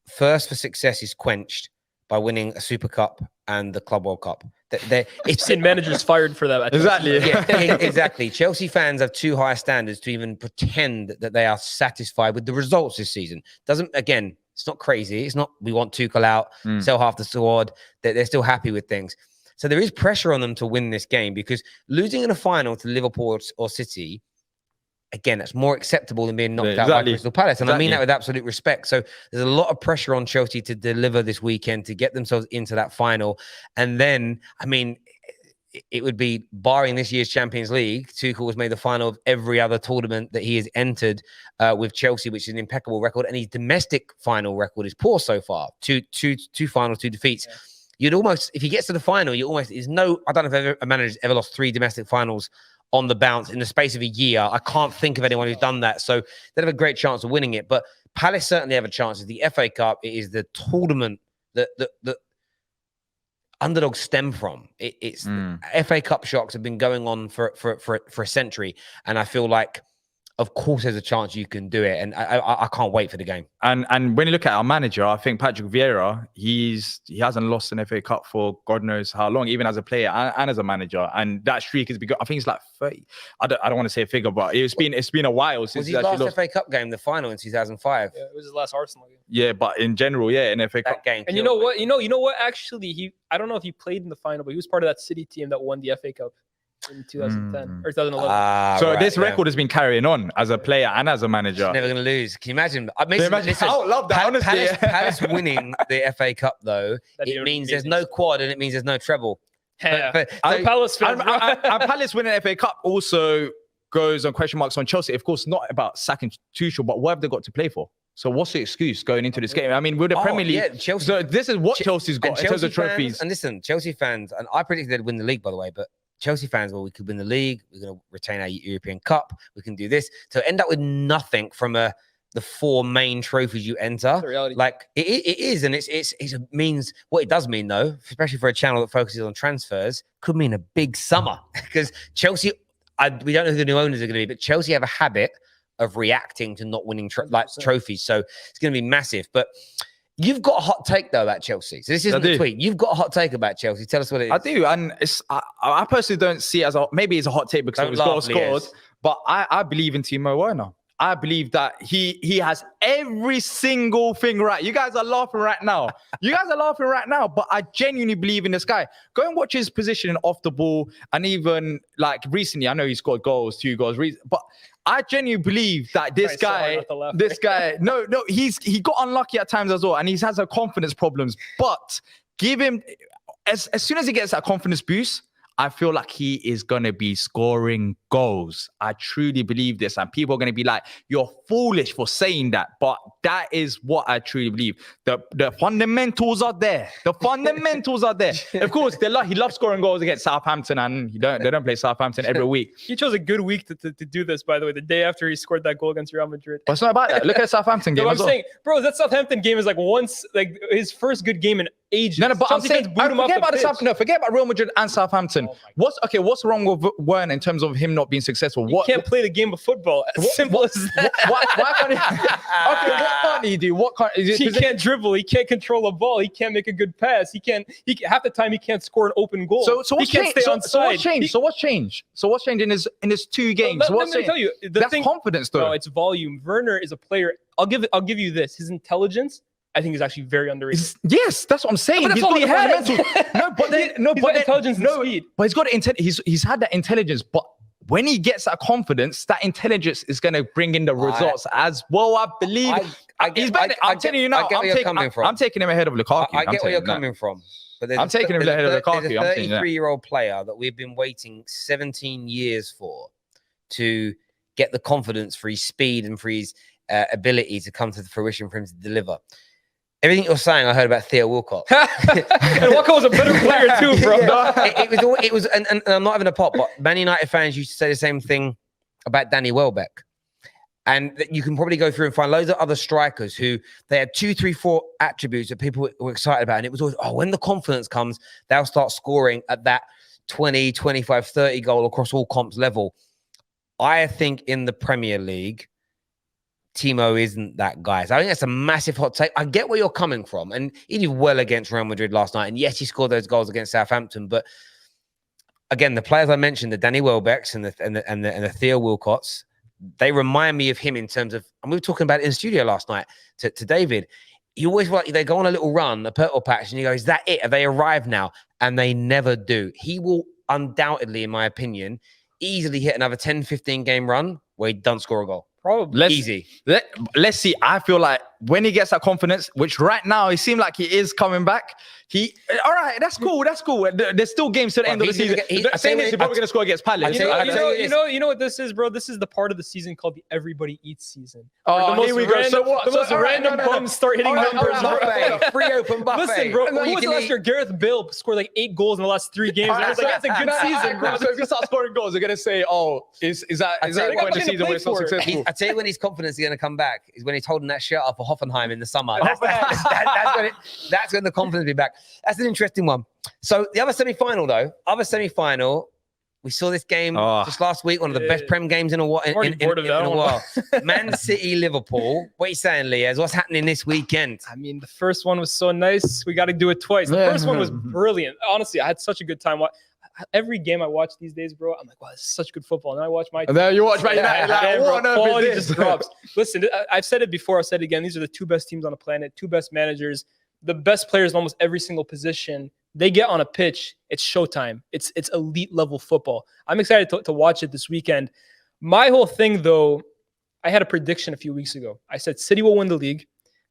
thirst for success is quenched by winning a Super Cup and the Club World Cup. It's seen managers fired for that. Exactly. Yeah, exactly. Chelsea fans have too high standards to even pretend that they are satisfied with the results this season. It's not crazy. It's not we want Tuchel out, sell half the squad. They're still happy with things. So there is pressure on them to win this game because losing in a final to Liverpool or City, again, that's more acceptable than being knocked out by Crystal Palace. And I mean that with absolute respect. So there's a lot of pressure on Chelsea to deliver this weekend, to get themselves into that final. And then, I mean, it would be, barring this year's Champions League, Tuchel has made the final of every other tournament that he has entered with Chelsea, which is an impeccable record. And his domestic final record is poor so far. Two finals, 2 defeats. Yeah. You'd almost, if he gets to the final, I don't know if a manager's ever lost 3 domestic finals on the bounce in the space of a year. I can't think of anyone who's done that. So they have a great chance of winning it. But Palace certainly have a chance. It's the FA Cup. It is the tournament that underdogs stem from. FA Cup shocks have been going on for a century. And I feel like, of course, there's a chance you can do it. And I can't wait for the game. And when you look at our manager, I think Patrick Vieira, he hasn't lost an FA Cup for God knows how long, even as a player and as a manager. And that streak has been, I think it's like 30. I don't want to say a figure, but it's been a while since he's actually lost. FA Cup game, the final in 2005. Yeah, it was his last Arsenal game. Yeah, but in general, in FA Cup game. And you know what? You know what? Actually, I don't know if he played in the final, but he was part of that City team that won the FA Cup in 2010 or 2011. So this record has been carrying on as a player and as a manager. He's never going to lose. Can you imagine? I would love that, honestly. Palace winning the FA Cup, though, it means there's no quad and it means there's no treble. Yeah. Palace fans, and Palace winning FA Cup also goes on question marks on Chelsea. Of course, not about sacking Tuchel, but what have they got to play for? So what's the excuse going into this game? I mean, with the Premier League, Chelsea, so this is what Chelsea's got in terms of trophies. And listen, Chelsea fans, and I predicted they'd win the league, by the way, but Chelsea fans, well, we could win the league. We're going to retain our European Cup. We can do this. So end up with nothing from a the 4 main trophies you enter. Like it is, and it means what it does mean though, especially for a channel that focuses on transfers, could mean a big summer because Chelsea. We don't know who the new owners are going to be, but Chelsea have a habit of reacting to not winning trophies, so it's going to be massive. But you've got a hot take though about Chelsea. So this isn't the tweet. You've got a hot take about Chelsea. Tell us what it is. I do, and I personally don't see it as maybe it's a hot take because he's got scored. But I believe in Timo Werner. I believe that he has every single thing right. You guys are laughing right now. But I genuinely believe in this guy. Go and watch his position off the ball. And even like recently, I know he scored 2 goals. But I genuinely believe that this guy, he got unlucky at times as well. And he has confidence problems. But give him, as soon as he gets that confidence boost, I feel like he is going to be scoring goals. I truly believe this. And people are going to be like, you're foolish for saying that. But that is what I truly believe. The fundamentals are there. Of course, he loves scoring goals against Southampton. And they don't play Southampton every week. He chose a good week to do this, by the way, the day after he scored that goal against Real Madrid. But it's not about that. Look at the Southampton game. I'm saying, bro, that Southampton game is like his first good game in ages. No, but I'm saying, forget about Real Madrid and Southampton. What's wrong with Werner in terms of him not being successful? He can't play the game of football. Simple as that. Why can't he? What can't he do? He can't dribble. He can't control a ball. He can't make a good pass. Half the time he can't score an open goal. So what's changed? So what's changed in his 2 games? Let me tell you, that's confidence, though. No, it's volume. Werner is a player. I'll give you this. His intelligence, I think, is actually very underrated. Yes, that's what I'm saying. But that's all he has. Intelligence and speed. But he's got he's had that intelligence. But when he gets that confidence, that intelligence is going to bring in the results as well. I believe he's better. I'm telling you now. I'm taking him ahead of Lukaku. I get where you're coming from. But I'm taking him ahead of Lukaku. There's a 33-year-old player that we've been waiting 17 years for to get the confidence for his speed and for his ability to come to the fruition for him to deliver. Everything you're saying, I heard about Theo Walcott. And Walcott was a better player too, bro. It was, and I'm not having a pop, but Man United fans used to say the same thing about Danny Welbeck. And you can probably go through and find loads of other strikers who they had 2, 3, 4 attributes that people were excited about. And it was always, when the confidence comes, they'll start scoring at that 20, 25, 30 goal across all comps level. I think in the Premier League, Timo isn't that guy. So I think that's a massive hot take. I get where you're coming from. And he did well against Real Madrid last night. And yes, he scored those goals against Southampton. But again, the players I mentioned, the Danny Welbecks and the Theo Walcotts, they remind me of him in terms of, and we were talking about it in the studio last night to David. You always like, they go on a little run, a purple patch, and you go, is that it? Have they arrived now? And they never do. He will undoubtedly, in my opinion, easily hit another 10, 15 game run where he doesn't score a goal. Probably easy. Let's see. I feel like when he gets that confidence, which right now he seems like he is coming back. All right, that's cool. There's still games to the end of the season. Same as he's probably going to score against Palace. You know what this is, bro? This is the part of the season called the everybody eats season. Oh, here we go. The most random bums start hitting numbers. Free open buffet. Listen, bro. When was the last year Gareth Bale scored like 8 goals in the last 3 games? I was like, that's a good season, bro. So if you start scoring goals, they're going to say, is that when the season when it's not successful? I tell you when his confidence is going to come back is when he's holding that shirt up for Hoffenheim in the summer. That's when the confidence will be back. That's an interesting one. So the other semi-final, we saw this game just last week, one of the best Prem games in a while. Man City, Liverpool. What are you saying, Liaz? What's happening this weekend? I mean, the first one was so nice. We got to do it twice. The first one was brilliant. Honestly, I had such a good time. Every game I watch these days, bro, I'm like, wow, this is such good football. And then I watch my team. And then you watch Man United, quality just drops. Listen, I've said it before. I've said it again. These are the 2 best teams on the planet, 2 best managers, the best players in almost every single position. They get on a pitch. It's showtime. It's elite level football. I'm excited to watch it this weekend. My whole thing, though, I had a prediction a few weeks ago. I said City will win the league,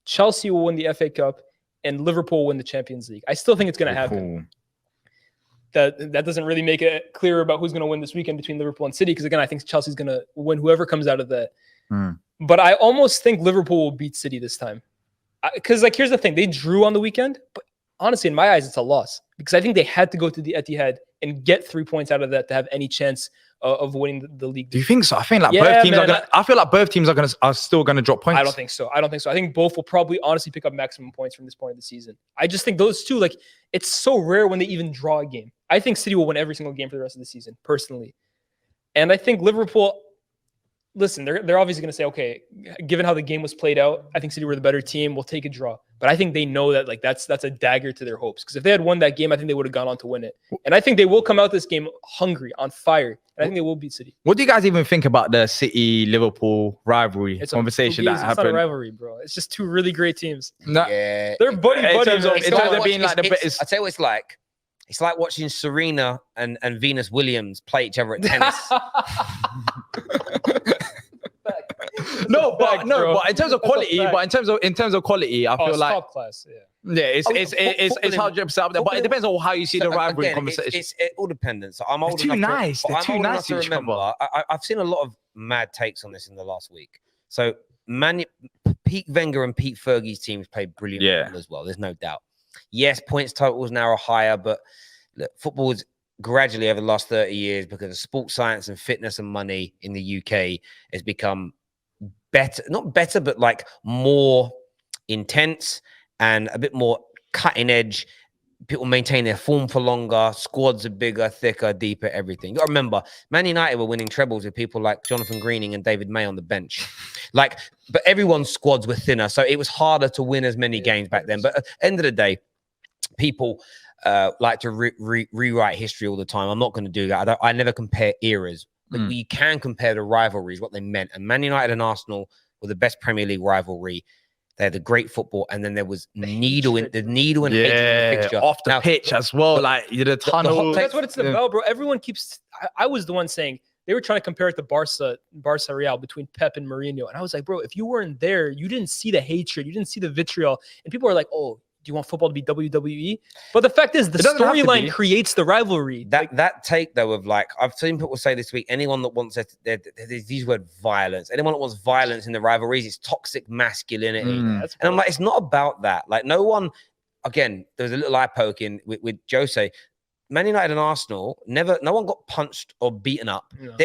Chelsea will win the FA Cup, and Liverpool will win the Champions League. I still think it's going to happen. That doesn't really make it clear about who's going to win this weekend between Liverpool and City, because again, I think Chelsea's going to win whoever comes out of that. But I almost think Liverpool will beat City this time. Because here's the thing, they drew on the weekend, but honestly, in my eyes, it's a loss because I think they had to go to the Etihad and get 3 points out of that to have any chance of winning the league. Do you think so? I think like both teams are gonna. I feel like both teams are still gonna drop points. I don't think so. I think both will probably honestly pick up maximum points from this point of the season. I just think those two, like, it's so rare when they even draw a game. I think City will win every single game for the rest of the season, personally. And I think Liverpool, listen, they're obviously going to say, okay, given how the game was played out, I think City were the better team. We'll take a draw. But I think they know that like that's a dagger to their hopes. Because if they had won that game, I think they would have gone on to win it. And I think they will come out this game hungry, on fire. And I think they will beat City. What do you guys even think about the City-Liverpool rivalry conversation that happened? It's not a rivalry, bro. It's just two really great teams. No, yeah, they're buddy. In terms of being like the best. I tell you what it's like. It's like watching Serena and Venus Williams play each other at tennis. But in terms of quality, I feel like top class. Yeah, it's 100% up there. But it depends on how you see the rivalry conversation. It all depends. So I'm old too enough. Nice. They're too nice to remember. I've seen a lot of mad takes on this in the last week. So Pete Wenger and Pete Fergie's teams played brilliant as well. There's no doubt. Yes, points totals now are higher, but look, football is gradually over the last 30 years because of sports science and fitness and money in the UK has become better, not better, but like more intense and a bit more cutting edge. People maintain their form for longer. Squads are bigger, thicker, deeper, everything. You got to remember, Man United were winning trebles with people like Jonathan Greening and David May on the bench. But everyone's squads were thinner, so it was harder to win as many games back then. But at the end of the day, people like to rewrite history all the time. I'm not going to do that. I never compare eras. But we can compare the rivalries, what they meant. And Man United and Arsenal were the best Premier League rivalry. They had the great football, and then there was needle and hatred in the fixture. Off the pitch as well, like the tunnel. That's what it's about, bro. Everyone keeps. I was the one saying they were trying to compare it to Barca Real between Pep and Mourinho, and I was like, bro, if you weren't there, you didn't see the hatred, you didn't see the vitriol, and people are like, oh, do you want football to be WWE? But the fact is, the storyline creates the rivalry. That take though of like, I've seen people say this week, anyone that wants these word violence, anyone that wants violence in the rivalries, it's toxic masculinity. And I'm like, it's not about that. Like no one, again, there's a little eye poking with Jose. Man United and Arsenal, no one got punched or beaten up. No.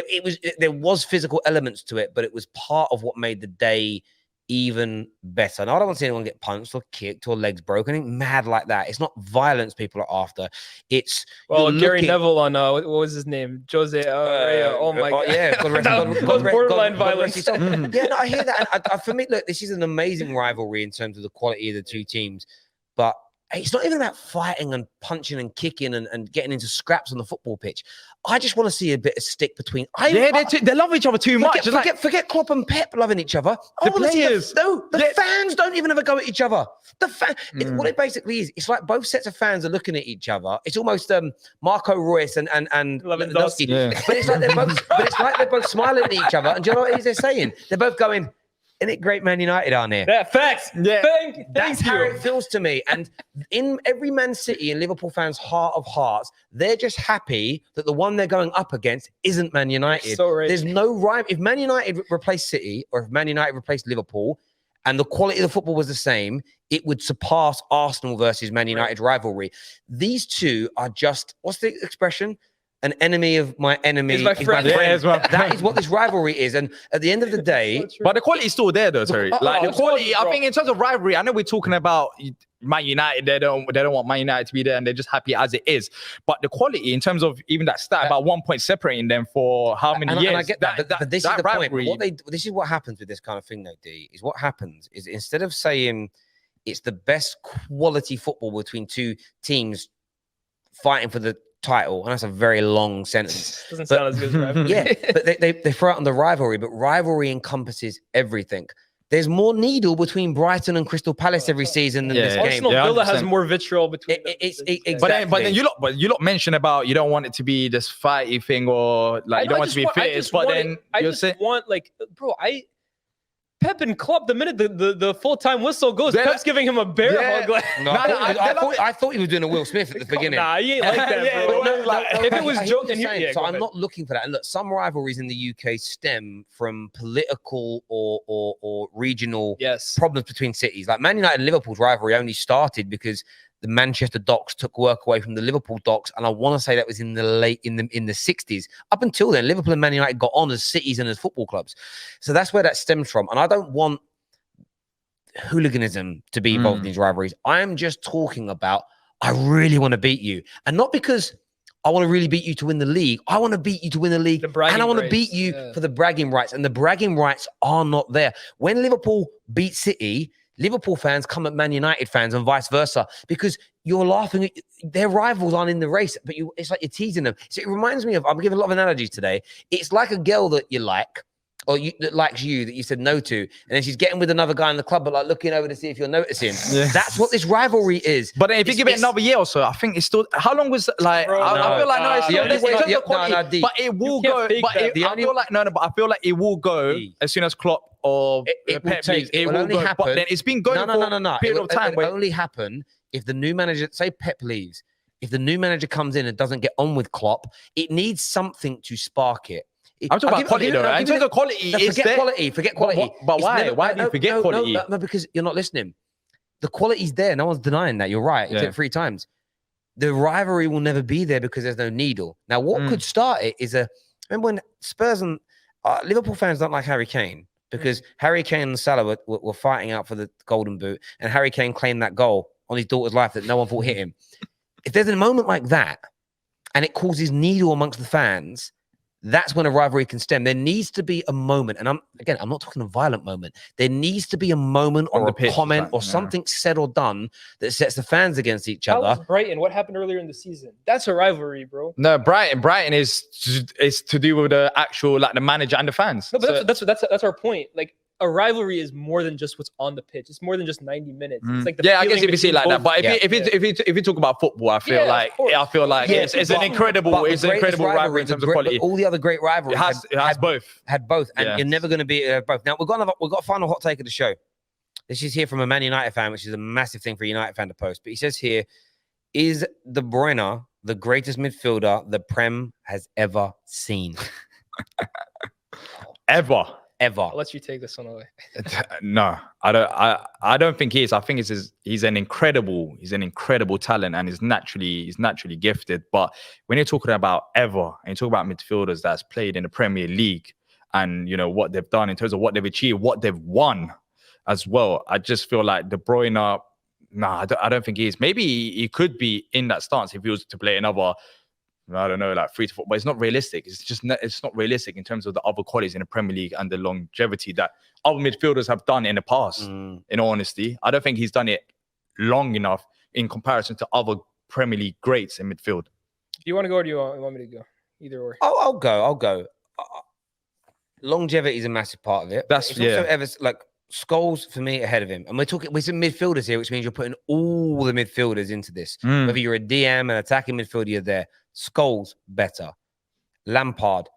There was physical elements to it, but it was part of what made the day even better. Now, I don't want to see anyone get punched or kicked or legs broken. Anything mad like that. It's not violence people are after. It's Gary Neville on what was his name? Jose. Oh my god. Yeah, borderline violence. Yeah, no, I hear that. For me, look, this is an amazing rivalry in terms of the quality of the two teams, but it's not even about fighting and punching and kicking and getting into scraps on the football pitch. I just want to see a bit of stick between. They love each other too much. Forget Klopp and Pep loving each other. The players. The fans don't even ever go at each other. What it basically is, it's like both sets of fans are looking at each other. It's almost Marco Reus and Lewandowski. But it's like they're both smiling at each other. And do you know what it is they're saying? They're both going, isn't it great Man United on here? Yeah, facts. Yeah. That's how it feels to me. And in every Man City and Liverpool fans' heart of hearts, they're just happy that the one they're going up against isn't Man United. So right. There's no rhyme. If Man United replaced City or if Man United replaced Liverpool and the quality of the football was the same, it would surpass Arsenal versus Man United rivalry. These two are just, what's the expression? An enemy of my enemy is my friend. That is what this rivalry is. And at the end of the day, but the quality is still there, though, Terry. Like the quality, I think in terms of rivalry, I know we're talking about Man United. They don't want Man United to be there, and they're just happy as it is. But the quality, in terms of even that stat about 1 point separating them for how many years? And I get that, but this is the rivalry. Point. This is what happens with this kind of thing, though. D is what happens is instead of saying it's the best quality football between two teams fighting for the title, and that's a very long sentence. Doesn't sound as good as rivalry. Yeah, but they throw out on the rivalry, but rivalry encompasses everything. There's more needle between Brighton and Crystal Palace every season than this game. Arsenal Villa has more vitriol between Exactly. But then you lot mentioned about you don't want it to be this fighty thing or like you don't want it to be fierce. But then Pep and Klopp, the minute the full-time whistle goes, Pep's giving him a bear hug. Like, I thought he was doing a Will Smith at the beginning. Nah, he ain't like that, bro. If it was joking, so I'm not looking for that. And look, some rivalries in the UK stem from political or regional problems between cities. Like Man United and Liverpool's rivalry only started because the Manchester docks took work away from the Liverpool docks, and I want to say that was in the in the 60s. Up until then, Liverpool and Man United got on as cities and as football clubs. So that's where that stems from. And I don't want hooliganism to be involved in these rivalries. I am just talking about, I really want to beat you. And not because I want to really beat you to win the league. I want to beat you to win the league. And I want to beat you for the bragging rights. And the bragging rights are not there. When Liverpool beat City, Liverpool fans come at Man United fans and vice versa, because you're laughing at their rivals aren't in the race, but it's like you're teasing them. So it reminds me of, I'm giving a lot of analogies today. It's like a girl that you like, or that likes you, that you said no to, and then she's getting with another guy in the club, but like looking over to see if you're noticing. Yeah. That's what this rivalry is. But if you give it another year or so, I think it's still. How long was like? Bro, I feel like but it will go. But I feel like but I feel like it will go as soon as Klopp or Pep leaves. It will only happen. But then it's been going for a period of time. It will only happen if the new manager, say Pep leaves, if the new manager comes in and doesn't get on with Klopp, it needs something to spark it. I'm talking about quality, though. In terms of quality, forget quality. But why? Why do you forget quality? No, because you're not listening. The quality's there. No one's denying that. You're right. You said it 3 times. The rivalry will never be there because there's no needle. Now, what could start it is remember when Spurs and Liverpool fans don't like Harry Kane because Harry Kane and Salah were fighting out for the Golden Boot, and Harry Kane claimed that goal on his daughter's life that no one thought hit him. If there's a moment like that and it causes needle amongst the fans, that's when a rivalry can stem. There needs to be a moment, and I'm not talking a violent moment. There needs to be a moment or a comment or something said or done that sets the fans against each other. That was Brighton. What happened earlier in the season? That's a rivalry, bro. No, Brighton is to do with the actual the manager and the fans. No, but that's our point. Like, a rivalry is more than just what's on the pitch. It's more than just 90 minutes. It's like I guess if you see it like that. But if you talk about football, I feel like it's an incredible rivalry in terms of quality. All the other great rivalries had both, and you're never going to be both. Now we've got a final hot take of the show. This is here from a Man United fan, which is a massive thing for a United fan to post. But he says here, is De Bruyne the greatest midfielder the Prem has ever seen? Ever. I'll let you take this one away. No, I don't think he is. I think he's an incredible talent, and he's naturally gifted. But when you're talking about ever, and you talk about midfielders that's played in the Premier League, and what they've done in terms of what they've achieved, what they've won as well, I just feel like De Bruyne. I don't think he is. Maybe he could be in that stance if he was to play another, I don't know, 3 to 4, but it's not realistic. It's not realistic in terms of the other qualities in the Premier League and the longevity that other midfielders have done in the past. In all honesty, I don't think he's done it long enough in comparison to other Premier League greats in midfield. Do you want to go, or do you want me to go? Either or. I'll go. Longevity is a massive part of it. That's also Scholes for me ahead of him, and we're some midfielders here, which means you're putting all the midfielders into this. Whether you're a DM, an attacking midfielder, you're there. Scholes better. Lampard,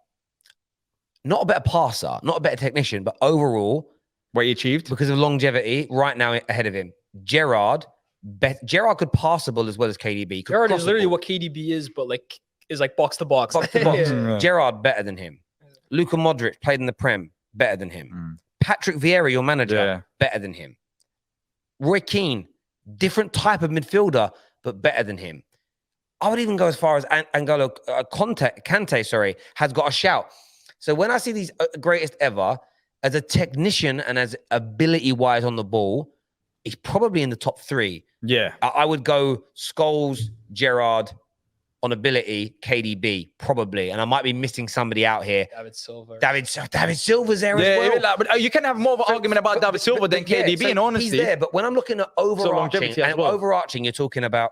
not a better passer, not a better technician, but overall, what he achieved because of longevity, right now ahead of him. Gerrard could passable as well as KDB. Gerrard is literally what KDB is, but is box to box. Gerrard better than him. Luka Modric played in the Prem, better than him. Patrick Vieira, your manager, better than him. Roy Keane, different type of midfielder, but better than him. I would even go as far as N'Golo Kante, has got a shout. So when I see these greatest ever, as a technician and as ability-wise on the ball, he's probably in the top 3. Yeah. I would go Scholes, Gerrard, on ability, KDB, probably. And I might be missing somebody out here. David Silva. David Silva's there as well. But you can have more of an argument about David Silva than KDB, in honesty. He's there, but when I'm looking at overarching, you're talking about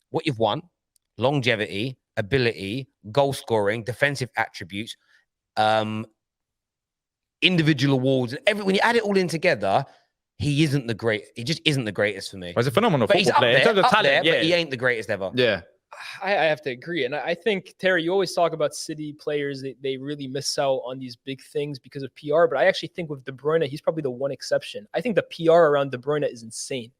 what you've won, longevity, ability, goal scoring, defensive attributes, individual awards, and when you add it all in together, he just isn't the greatest for me. He's a phenomenal football player in terms of talent, but he ain't the greatest ever. Yeah. I have to agree. And I think, Terry, you always talk about City players, they really miss out on these big things because of PR. But I actually think with De Bruyne, he's probably the one exception. I think the PR around De Bruyne is insane.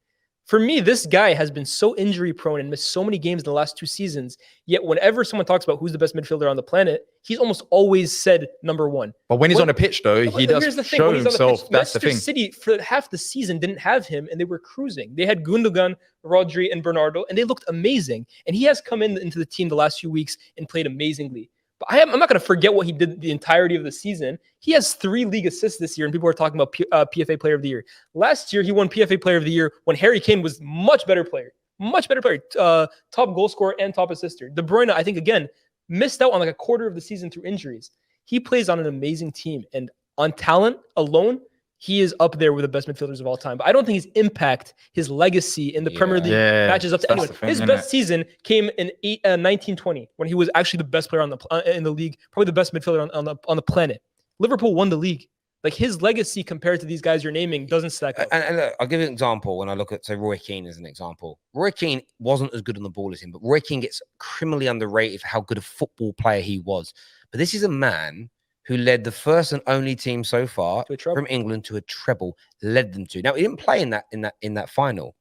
For me, this guy has been so injury prone and missed so many games in the last 2 seasons. Yet whenever someone talks about who's the best midfielder on the planet, he's almost always said number one. But when he's on the pitch, though, he does show himself. That's the thing. City for half the season didn't have him, and they were cruising. They had Gundogan, Rodri, and Bernardo, and they looked amazing. And he has come into the team the last few weeks and played amazingly. But I'm not going to forget what he did the entirety of the season. He has 3 league assists this year, and people are talking about PFA Player of the Year. Last year, he won PFA Player of the Year when Harry Kane was much better player, top goal scorer and top assister. De Bruyne, I think, again, missed out on like a quarter of the season through injuries. He plays on an amazing team, and on talent alone, he is up there with the best midfielders of all time. But I don't think his impact, his legacy in the Premier League matches up to anyone. His best season came in 1920 when he was actually the best player in the league, probably the best midfielder on the planet. Liverpool won the league. Like, his legacy compared to these guys you're naming doesn't stack up. And look, I'll give you an example when I look at, say, Roy Keane as an example. Roy Keane wasn't as good on the ball as him, but Roy Keane gets criminally underrated for how good a football player he was. But this is a man who led the first and only team so far from England to a treble, led them to. Now, he didn't play in that final.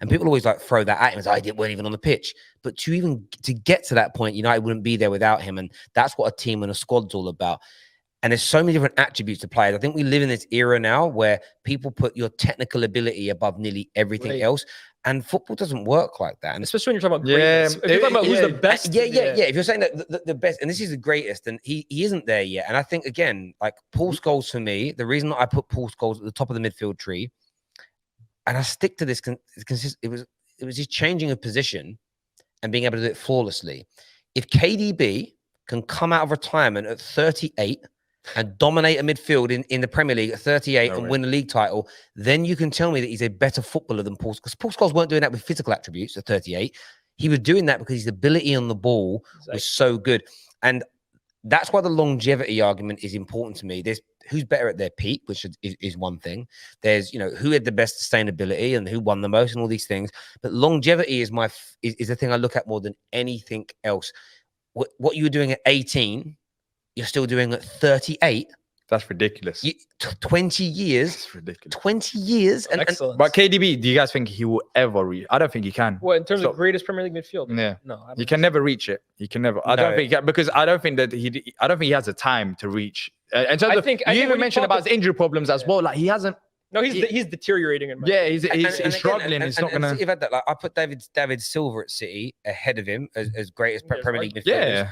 And people always like throw that at him as I weren't even on the pitch. But to get to that point, United wouldn't be there without him. And that's what a team and a squad's all about. And there's so many different attributes to players. I think we live in this era now where people put your technical ability above nearly everything else. And football doesn't work like that. And especially when you're talking about greatness. If you're talking about who's the best. If you're saying that the best, and this is the greatest, and he isn't there yet. And I think, again, like Paul Scholes for me, the reason that I put Paul Scholes at the top of the midfield tree, and I stick to this, it was his changing of position and being able to do it flawlessly. If KDB can come out of retirement at 38 and dominate a midfield in the Premier League at 38 and win a league title, then you can tell me that he's a better footballer than Paul Scholes. Because Paul Scholes weren't doing that with physical attributes at 38. He was doing that because his ability on the ball was so good. And that's why the longevity argument is important to me. There's who's better at their peak, which is one thing. There's, who had the best sustainability and who won the most and all these things. But longevity is the thing I look at more than anything else. What you were doing at 18, you're still doing at 38. That's ridiculous. 20 years. That's ridiculous. 20 years. And but KDB, do you guys think he will ever reach? I don't think he can. Well, in terms of greatest Premier League midfield? Yeah. No. He can never reach it. He can never. I don't think he can, because I don't think he has the time to reach. And so you even mentioned about his injury problems as well. Like, he hasn't. No, he's deteriorating. He's struggling. It's not gonna. You've had that. Like, I put David Silva at City ahead of him as greatest Premier League midfielders. Yeah.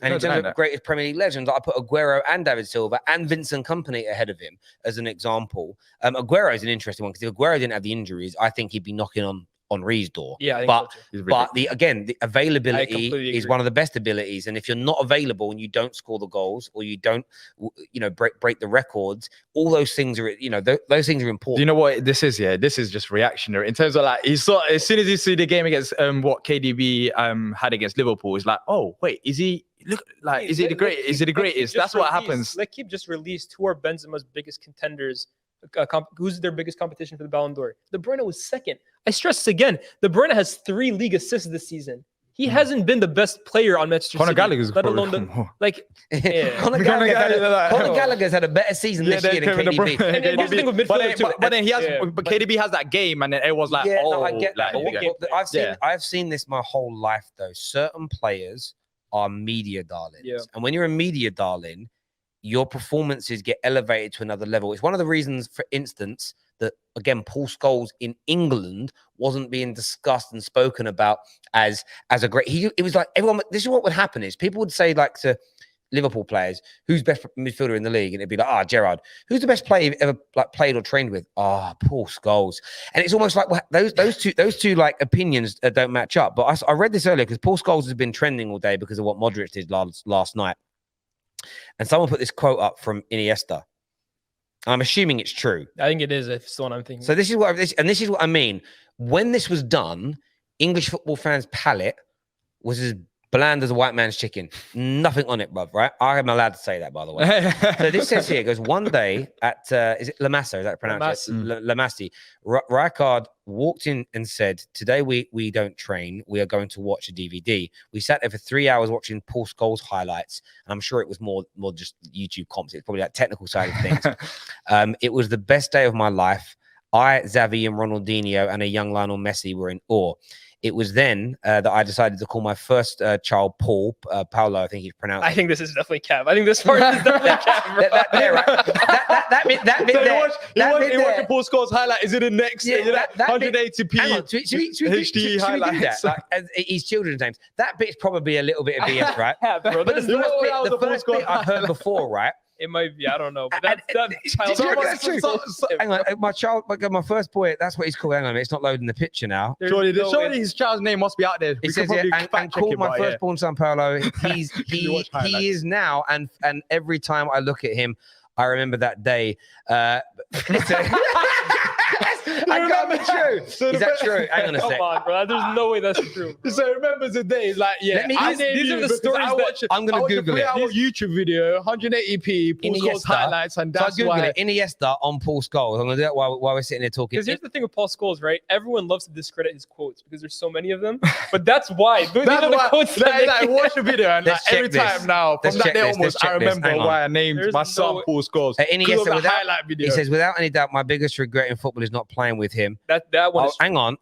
And in terms of greatest Premier League legends, I put Aguero and David Silva and Vincent Kompany ahead of him as an example. Aguero is an interesting one because if Aguero didn't have the injuries, I think he'd be knocking on Ree's door. Yeah, I think but the availability is one of the best abilities. And if you're not available and you don't score the goals or you don't, break the records, all those things are, those things are important. You know what this is? Yeah, this is just reactionary in terms of like, he saw as soon as you see the game against what KDB had against Liverpool, it's like, oh wait, is he? Look, like, is it the great? Is it the greatest? That's what happens. L'Équipe just released who are Benzema's biggest contenders. Who's their biggest competition for the Ballon d'Or? De Bruyne was second. I stress this again. De Bruyne has 3 league assists this season. He hasn't been the best player on Manchester City. Let alone Conor Gallagher's had a better season this year than KDB. But then KDB has that game, and then it was like, I get that. I've seen this my whole life though. Certain players are media darlings, and when you're a media darling, your performances get elevated to another level. It's one of the reasons, for instance, that, again, Paul Scholes in England wasn't being discussed and spoken about as a great. It was like everyone. This is what would happen: is people would say, like, to Liverpool players, who's best midfielder in the league, and it'd be like, Gerrard. Who's the best player you've ever played or trained with? Paul Scholes. And it's almost like those two like opinions don't match up. But I read this earlier because Paul Scholes has been trending all day because of what Modric did last night. And someone put this quote up from Iniesta. I'm assuming it's true. I think it is. If it's the one I'm thinking. So this is what I mean. When this was done, English football fans' palate was as bland as a white man's chicken. Nothing on it, bruv, right? I am allowed to say that, by the way. So this says here, it goes, one day at, is it La Massa? Is that pronounced? La Massa. Rijkaard walked in and said, today we don't train. We are going to watch a DVD. We sat there for 3 hours watching Paul Scholes highlights. And I'm sure it was more just YouTube comps. It's probably that technical side of things. It was the best day of my life. I, Xavi and Ronaldinho and a young Lionel Messi were in awe. it was then that I decided to call my first child Paul. Paolo, I think he's pronounced. I think this is definitely Cap. I think this part is definitely Cap, bro. That bit there. You watch the Paul Scholes highlight. Is it the next 180p hang on, should we HD highlights? Like, his children's names. That bit's probably a little bit of BS, right? Yeah, bro. But the first bit I've heard before, right? It might be. I don't know. But that's true. Hang on, my first boy. That's what he's called. Hang on, it's not loading the picture now. Surely his child's name must be out there. It says and called my firstborn son Paolo. He is now, and every time I look at him, I remember that day. Listen. I can't be true. So is that true? Hang on a sec. Come on, bro. There's no way that's true. Bro. So remember the day. It's like, yeah. These are the stories that I'm going to Google it. I watched a YouTube video, 180p, Paul Scholes highlights, and that's why. Iniesta on Paul Scholes. I'm going to do that while we're sitting here talking. Because here's the thing with Paul Scholes, right? Everyone loves to discredit his quotes because there's so many of them. But that's why. These are the quotes. I watch the video and every time now, from that day almost, I remember why I named my son Paul Scholes. He says, without any doubt, my biggest regret in football is not playing with him. That one. Hang on.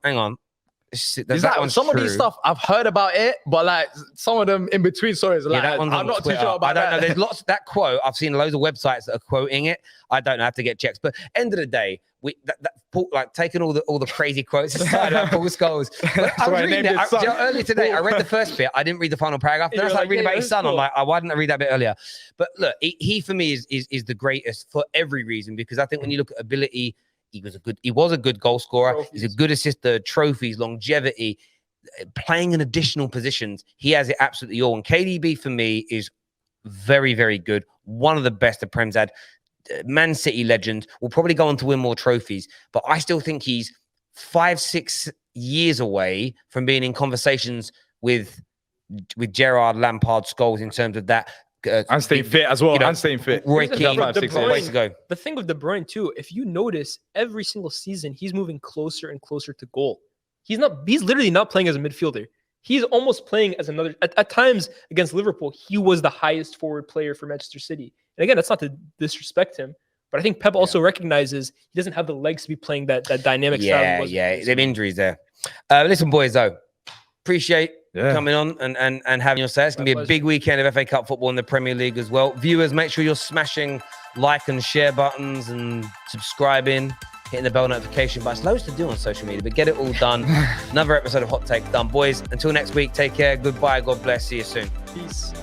Some of these stuff I've heard about it, but like some of them in between stories, like I'm not too sure about that. I don't know. There's lots of that quote. I've seen loads of websites that are quoting it. I don't know. I have to get checks. But end of the day, like taking all the crazy quotes aside, like Paul Scholes. I was reading it. Earlier today, I read the first bit. I didn't read the final paragraph. Then I was like reading about his son. I'm like, why didn't I read that bit earlier? But look, he for me is the greatest for every reason, because I think when you look at ability, he was a good goal scorer. Trophies. He's a good assister, trophies, longevity, playing in additional positions. He has it absolutely all. And KDB for me is very, very good. One of the best the Prem's had. Man City legend, will probably go on to win more trophies, but I still think he's 5-6 years away from being in conversations with Gerrard, Lampard, Scholes in terms of that. And staying fit as well. And staying fit. Roy Keane, ways to go. The thing with De Bruyne too, if you notice, every single season he's moving closer and closer to goal. He's literally not playing as a midfielder. He's almost playing as another. At times against Liverpool, he was the highest forward player for Manchester City. And again, that's not to disrespect him, but I think Pep also recognizes he doesn't have the legs to be playing that dynamic style. Yeah, them injuries there. Listen, boys, though, appreciate coming on and having your say. It's going to be a big weekend of FA Cup football in the Premier League as well. Viewers, make sure you're smashing like and share buttons and subscribing, hitting the bell notification. But it's loads to do on social media, but get it all done. Another episode of Hot Take done. Boys, until next week, take care. Goodbye. God bless. See you soon. Peace.